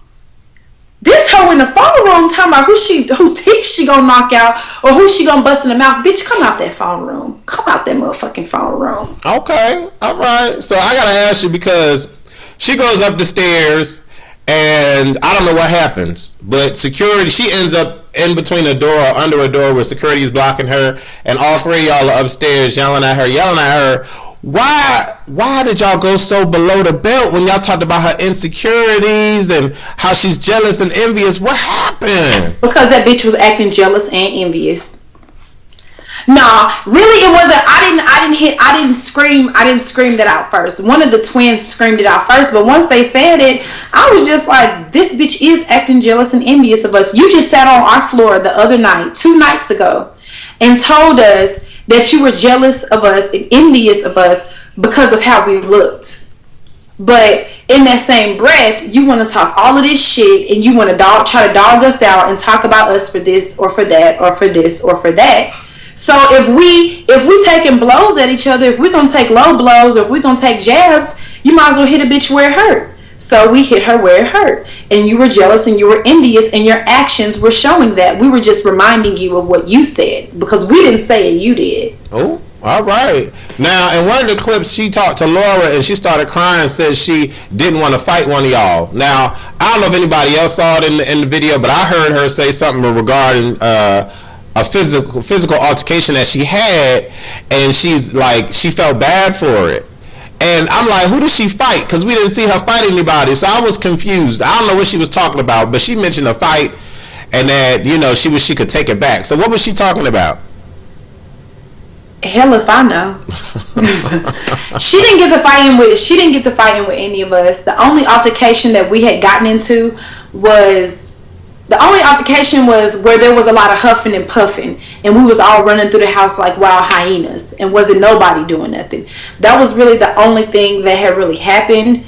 This hoe in the phone room talking about who teeth she gonna knock out, or who she gonna bust in the mouth. Bitch, come out that phone room. Come out that motherfucking phone room. Okay, all right. So I gotta ask you, because she goes up the stairs, and I don't know what happens, but security, she ends up in between a door or under a door where security is blocking her, and all three of y'all are upstairs yelling at her. Why did y'all go so below the belt when y'all talked about her insecurities and how she's jealous and envious? What happened? Because that bitch was acting jealous and envious. Nah, really it wasn't. I didn't scream that out first. One of the twins screamed it out first, but once they said it, I was just like, this bitch is acting jealous and envious of us. You just sat on our floor the other night, 2 nights ago, and told us that you were jealous of us and envious of us because of how we looked. But in that same breath, you want to talk all of this shit, and you want to try to dog us out and talk about us for this or for that or for this or for that. So if we taking blows at each other, if we're going to take low blows, or if we're going to take jabs, you might as well hit a bitch where it hurt. So we hit her where it hurt. And you were jealous and you were envious, and your actions were showing that. We were just reminding you of what you said, because we didn't say it, you did. Oh, all right. Now, in one of the clips, she talked to Laura, and she started crying and said she didn't want to fight one of y'all. Now, I don't know if anybody else saw it in the video, but I heard her say something regarding a physical altercation that she had, and she's like, she felt bad for it. And I'm like, who did she fight? Because we didn't see her fight anybody. So I was confused. I don't know what she was talking about, but she mentioned a fight, and that, she could take it back. So what was she talking about? Hell if I know. She didn't get to fighting with any of us. The only altercation that we had gotten into was where there was a lot of huffing and puffing, and we was all running through the house like wild hyenas, and wasn't nobody doing nothing. That was really the only thing that had really happened,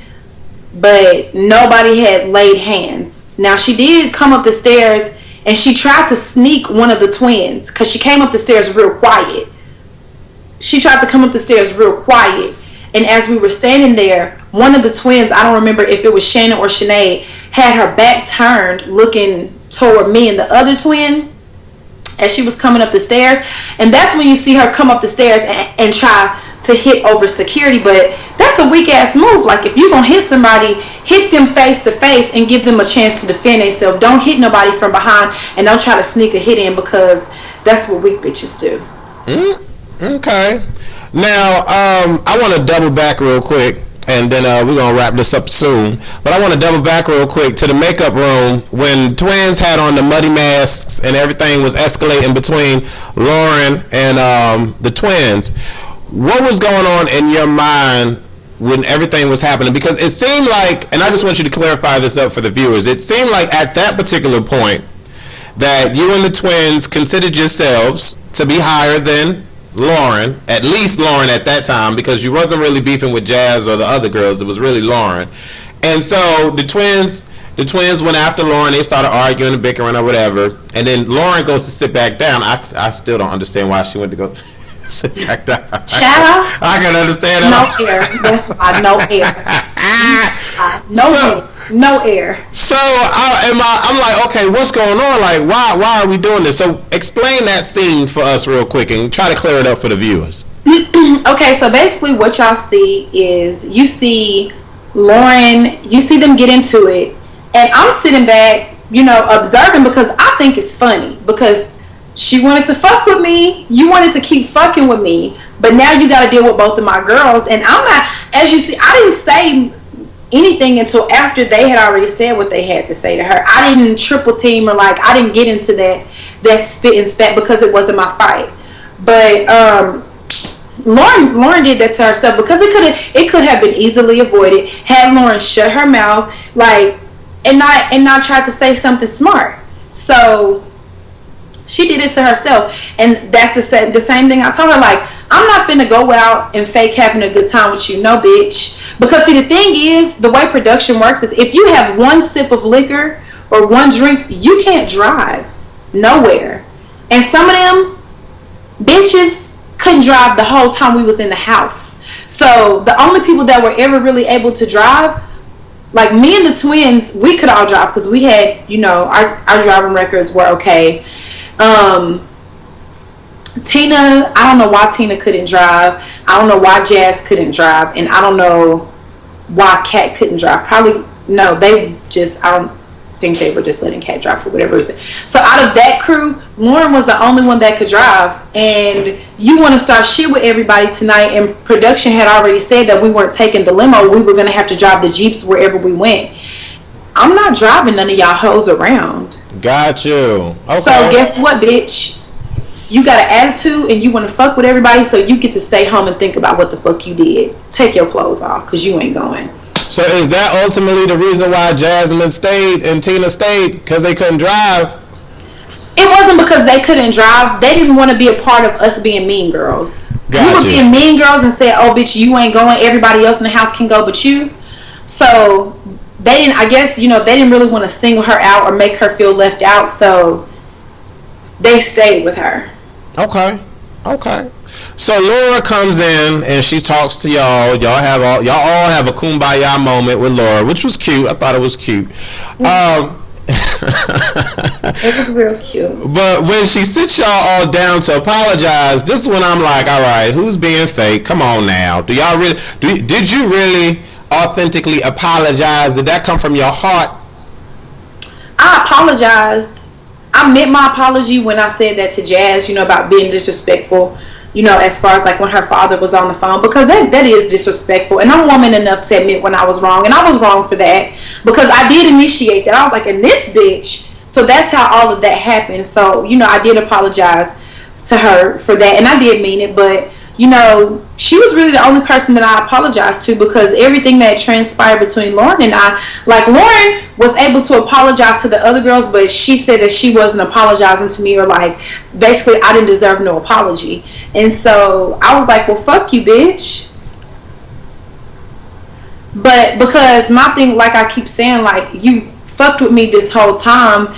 but nobody had laid hands. Now, she did come up the stairs, and she tried to sneak one of the twins, because she came up the stairs real quiet. She tried to come up the stairs real quiet, and as we were standing there, one of the twins, I don't remember if it was Shannon or Sinead, had her back turned looking toward me and the other twin as she was coming up the stairs. And that's when you see her come up the stairs and try to hit over security. But that's a weak ass move. Like, if you're gonna hit somebody, hit them face to face and give them a chance to defend themselves. Don't hit nobody from behind, and don't try to sneak a hit in, because that's what weak bitches do. Okay. Now, I want to double back real quick, and then we're going to wrap this up soon. But I want to double back real quick to the makeup room when twins had on the muddy masks and everything was escalating between Lauren and the twins. What was going on in your mind when everything was happening? Because it seemed like, and I just want you to clarify this up for the viewers, it seemed like at that particular point that you and the twins considered yourselves to be higher than Lauren, at least Lauren at that time, because you wasn't really beefing with Jazz or the other girls. It was really Lauren. And so the twins went after Lauren. They started arguing and bickering or whatever, and then Lauren goes to sit back down. I still don't understand why she went to go sit back down. Child, I can understand that. No air. That's why. No air. No air. So I'm like, okay, what's going on? Like, why are we doing this? So explain that scene for us real quick and try to clear it up for the viewers. Okay, so basically what y'all see is, you see Lauren, you see them get into it, and I'm sitting back, observing, because I think it's funny, because she wanted to fuck with me, you wanted to keep fucking with me, but now you got to deal with both of my girls, and I'm not, as you see, I didn't say anything until after they had already said what they had to say to her. I didn't triple team or like I didn't get into that spit and spat because it wasn't my fight. But Lauren did that to herself because it could have been easily avoided had Lauren shut her mouth like and not tried to say something smart. So she did it to herself, and that's the same thing I told her. Like, I'm not finna go out and fake having a good time with you, no bitch. Because see, the thing is, the way production works is if you have one sip of liquor or one drink, you can't drive nowhere. And some of them bitches couldn't drive the whole time we was in the house. So the only people that were ever really able to drive, like me and the twins, we could all drive because we had, you know, our driving records were okay. Tina, I don't know why Tina couldn't drive. I don't know why Jazz couldn't drive, and I don't know why Kat couldn't drive. Probably no, I don't think they were just letting Kat drive for whatever reason. So out of that crew, Lauren was the only one that could drive. And you want to start shit with everybody tonight, and production had already said that we weren't taking the limo. We were going to have to drive the Jeeps wherever we went. I'm not driving none of y'all hoes around. Got you. Okay. So guess what, bitch? You got an attitude and you want to fuck with everybody, so you get to stay home and think about what the fuck you did. Take your clothes off because you ain't going. So is that ultimately the reason why Jasmine stayed and Tina stayed? Because they couldn't drive? It wasn't because they couldn't drive. They didn't want to be a part of us being mean girls. We were being mean girls and said, oh, bitch, you ain't going. Everybody else in the house can go but you. So they didn't, I guess, you know, they didn't really want to single her out or make her feel left out. So they stayed with her. Okay. So Laura comes in and she talks to y'all. Y'all all have a kumbaya moment with Laura, which was cute. I thought it was cute. It was real cute. But when she sits y'all all down to apologize, this is when I'm like, all right, who's being fake? Come on now. Did you really authentically apologize? Did that come from your heart? I apologized. I meant my apology when I said that to Jazz, you know, about being disrespectful, you know, as far as like when her father was on the phone, because that is disrespectful. And I'm woman enough to admit when I was wrong, and I was wrong for that because I did initiate that. I was like, and this bitch. So that's how all of that happened. So, you know, I did apologize to her for that, and I did mean it, but you know, she was really the only person that I apologized to because everything that transpired between Lauren and I, like Lauren was able to apologize to the other girls, but she said that she wasn't apologizing to me, or like basically I didn't deserve no apology. And so I was like, well, fuck you, bitch. But because my thing, like I keep saying, like, you fucked with me this whole time,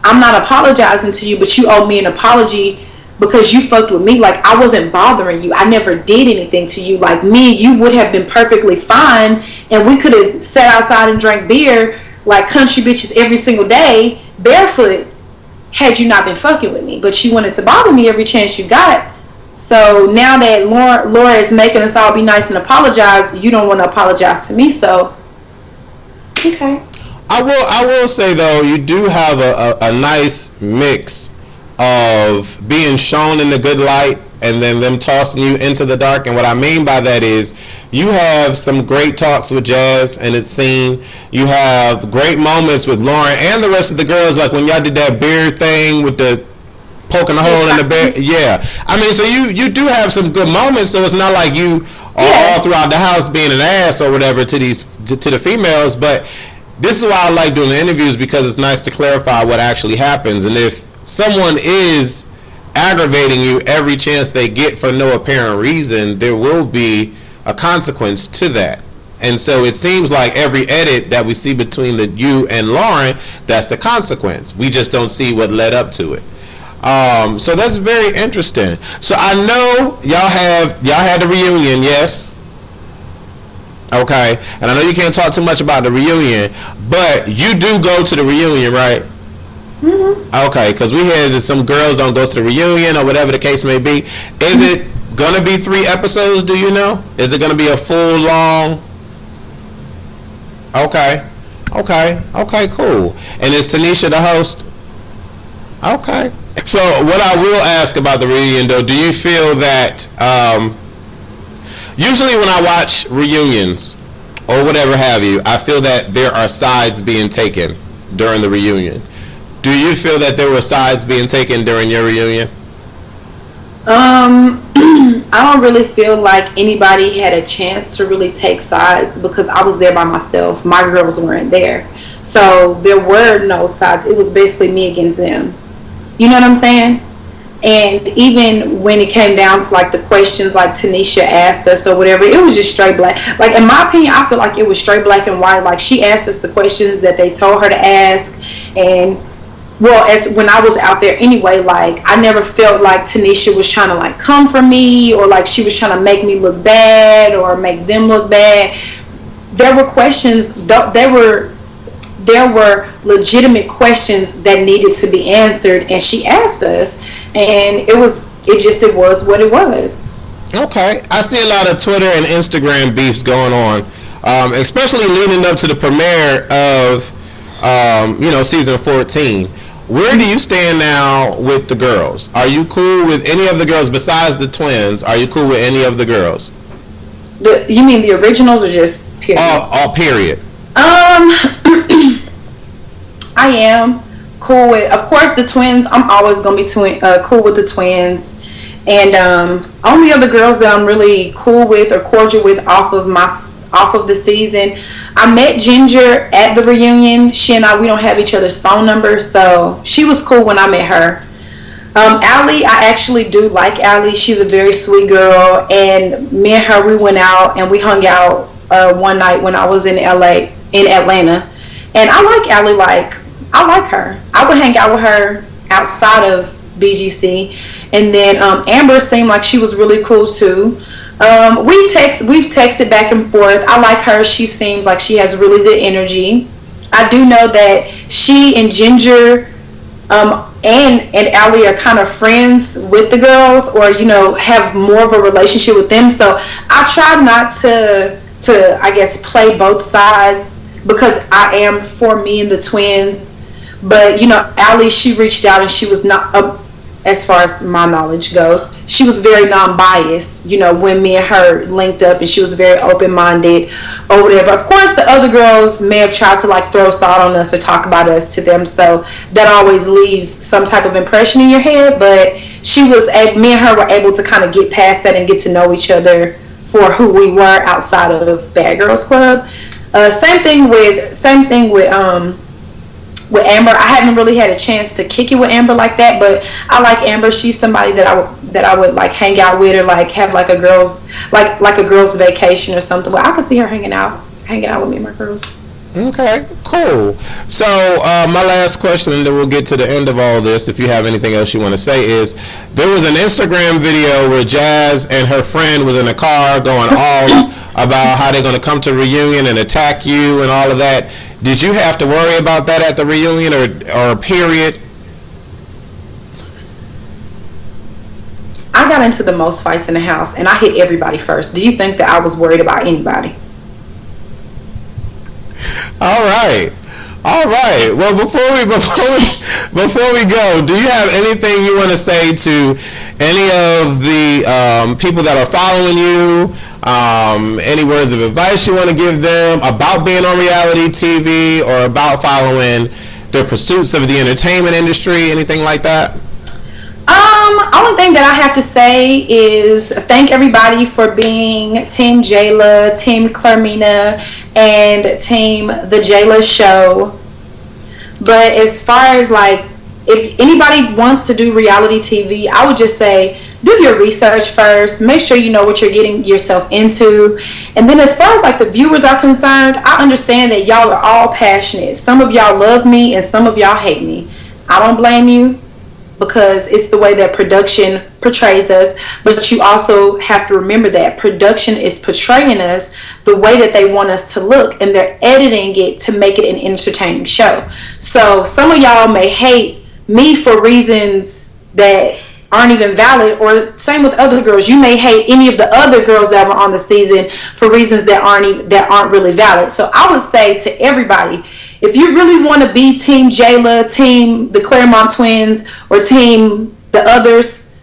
I'm not apologizing to you, but you owe me an apology because you fucked with me. Like, I wasn't bothering you. I never did anything to you. Like, me and you would have been perfectly fine, and we could have sat outside and drank beer like country bitches every single day, barefoot, had you not been fucking with me. But you wanted to bother me every chance you got. So now that Laura is making us all be nice and apologize, you don't want to apologize to me. So, okay. I will say, though, you do have a nice mix of being shown in the good light and then them tossing you into the dark. And what I mean by that is you have some great talks with Jazz and it's seen. You have great moments with Lauren and the rest of the girls, like when y'all did that beard thing with the poking a hole in the bed. Yeah. I mean, so you do have some good moments, so it's not like you are all throughout the house being an ass or whatever to the females. But this is why I like doing the interviews, because it's nice to clarify what actually happens. And if someone is aggravating you every chance they get for no apparent reason, there will be a consequence to that. And so it seems like every edit that we see between you and Lauren, that's the consequence. We just don't see what led up to it. So that's very interesting. So I know y'all had the reunion, yes? Okay. And I know you can't talk too much about the reunion, but you do go to the reunion, right? Mm-hmm. Okay, because we hear that some girls don't go to the reunion or whatever the case may be. Is it going to be 3 episodes, do you know? Is it going to be a full long? Okay, cool. And is Tanisha the host? Okay. So what I will ask about the reunion, though, do you feel that usually when I watch reunions or whatever have you, I feel that there are sides being taken during the reunion. Do you feel that there were sides being taken during your reunion? I don't really feel like anybody had a chance to really take sides because I was there by myself. My girls weren't there. So there were no sides. It was basically me against them. You know what I'm saying? And even when it came down to like the questions like Tanisha asked us or whatever, it was just straight black. Like in my opinion, I feel like it was straight black and white. Like she asked us the questions that they told her to ask. And well, as when I was out there anyway, like I never felt like Tanisha was trying to like come for me or like she was trying to make me look bad or make them look bad. There were questions, there were legitimate questions that needed to be answered, and she asked us, and it was what it was. Okay, I see a lot of Twitter and Instagram beefs going on, especially leading up to the premiere of season 14. Where do you stand now with the girls? Are you cool with any of the girls besides the twins? Are you cool with any of the girls? You mean the originals or just period? All period. I am cool with, of course, the twins. I'm always gonna be cool with the twins, and only other girls that I'm really cool with or cordial with off of the season. I met Ginger at the reunion. She and we don't have each other's phone numbers, so she was cool when I met her. Allie, I actually do like Allie. She's a very sweet girl, and me and her, we went out and we hung out one night when I was in Atlanta, and I like Allie. I like her. I would hang out with her outside of BGC, and then Amber seemed like she was really cool too. We've texted back and forth. I like her. She seems like she has really good energy. I do know that she and Ginger and Allie are kind of friends with the girls, or have more of a relationship with them. So I try not to I guess play both sides because I am for me and the twins. But Allie, she reached out and she was not as far as my knowledge goes, she was very non-biased, when me and her linked up, and she was very open-minded or whatever. Of course, the other girls may have tried to throw salt on us or talk about us to them, so that always leaves some type of impression in your head, but me and her were able to kind of get past that and get to know each other for who we were outside of Bad Girls Club. Same thing with Amber. I haven't really had a chance to kick it with Amber like that, but I like Amber. She's somebody that I would hang out with, or have a girls vacation or something. But I could see her hanging out with me and my girls. Okay, cool. So my last question, and then we'll get to the end of all this, if you have anything else you want to say, is there was an Instagram video where Jazz and her friend was in a car going all about how they're going to come to reunion and attack you and all of that. Did you have to worry about that at the reunion or period? I got into the most fights in the house, and I hit everybody first. Do you think that I was worried about anybody? All right. Well, before we go, do you have anything you want to say to any of the people that are following you? Any words of advice you want to give them about being on reality TV or about following the pursuits of the entertainment industry? Anything like that? Only thing that I have to say is thank everybody for being Team Jayla, Team Jelaminah, and Team The Jayla Show. But as far as if anybody wants to do reality TV, I would just say do your research first. Make sure you know what you're getting yourself into. And then as far as the viewers are concerned, I understand that y'all are all passionate. Some of y'all love me and some of y'all hate me. I don't blame you, because it's the way that production portrays us. But you also have to remember that production is portraying us the way that they want us to look, and they're editing it to make it an entertaining show. So some of y'all may hate me for reasons that aren't even valid, or same with other girls. You may hate any of the other girls that were on the season for reasons that aren't really valid. So I would say to everybody, if you really want to be Team Jayla, Team the Claremont Twins, or Team the others,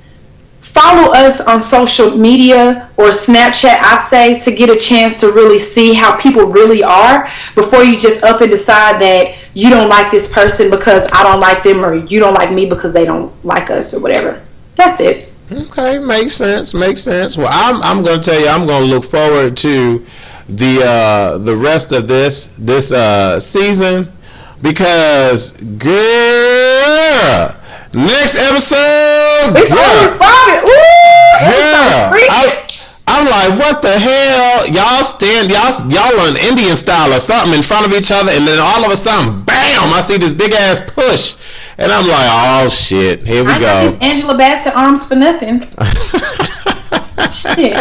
follow us on social media or Snapchat, I say, to get a chance to really see how people really are before you just up and decide that you don't like this person because I don't like them, or you don't like me because they don't like us, or whatever. That's it. Okay, makes sense. Well, I'm going to tell you, I'm going to look forward to the rest of this season, because girl, next episode, It's girl, I'm like, what the hell? Y'all on Indian style or something in front of each other, and then all of a sudden, bam! I see this big ass push, and I'm like, oh shit, here we go. I know these Angela Bassett arms for nothing. Shit.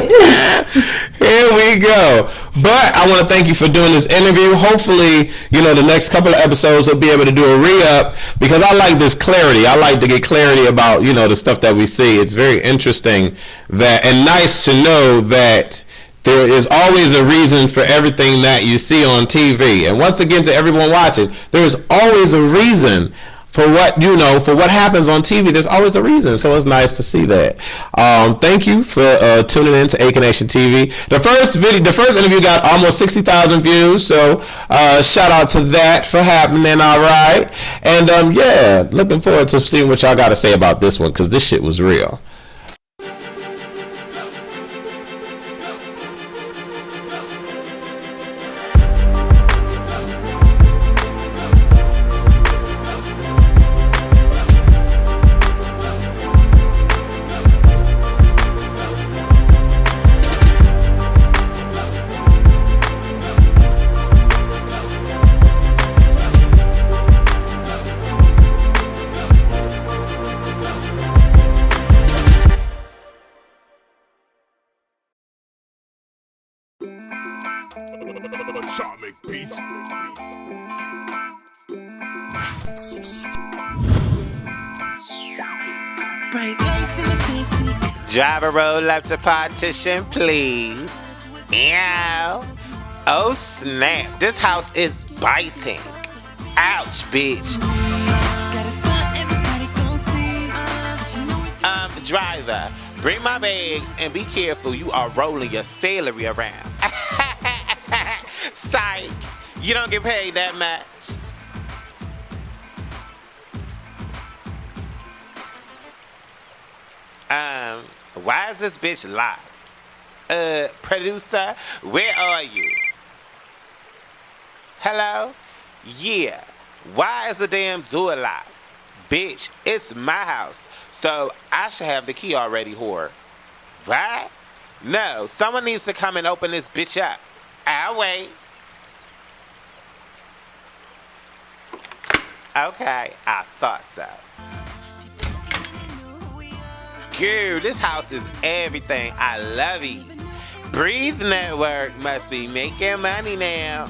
Here we go. But I want to thank you for doing this interview. Hopefully, the next couple of episodes we'll be able to do a re-up, because I like this clarity. I like to get clarity about, the stuff that we see. It's very interesting and nice to know that there is always a reason for everything that you see on TV. And once again, to everyone watching, there's always a reason for what happens on TV. There's always a reason, so it's nice to see that. Thank you for tuning in to Aconnectiontv. The first interview got almost 60,000 views, so shout out to that for happening. All right, and looking forward to seeing what y'all got to say about this one, because this shit was real. Driver, roll up the partition, please. Ew. Oh, snap. This house is biting. Ouch, bitch. Driver, bring my bags and be careful. You are rolling your celery around. Psych. You don't get paid that much. Why is this bitch locked? Producer, where are you? Hello? Yeah. Why is the damn door locked? Bitch, it's my house, so I should have the key already, whore. What? No, someone needs to come and open this bitch up. I'll wait. Okay, I thought so. Girl, this house is everything. I love it. Breathe Network must be making money now.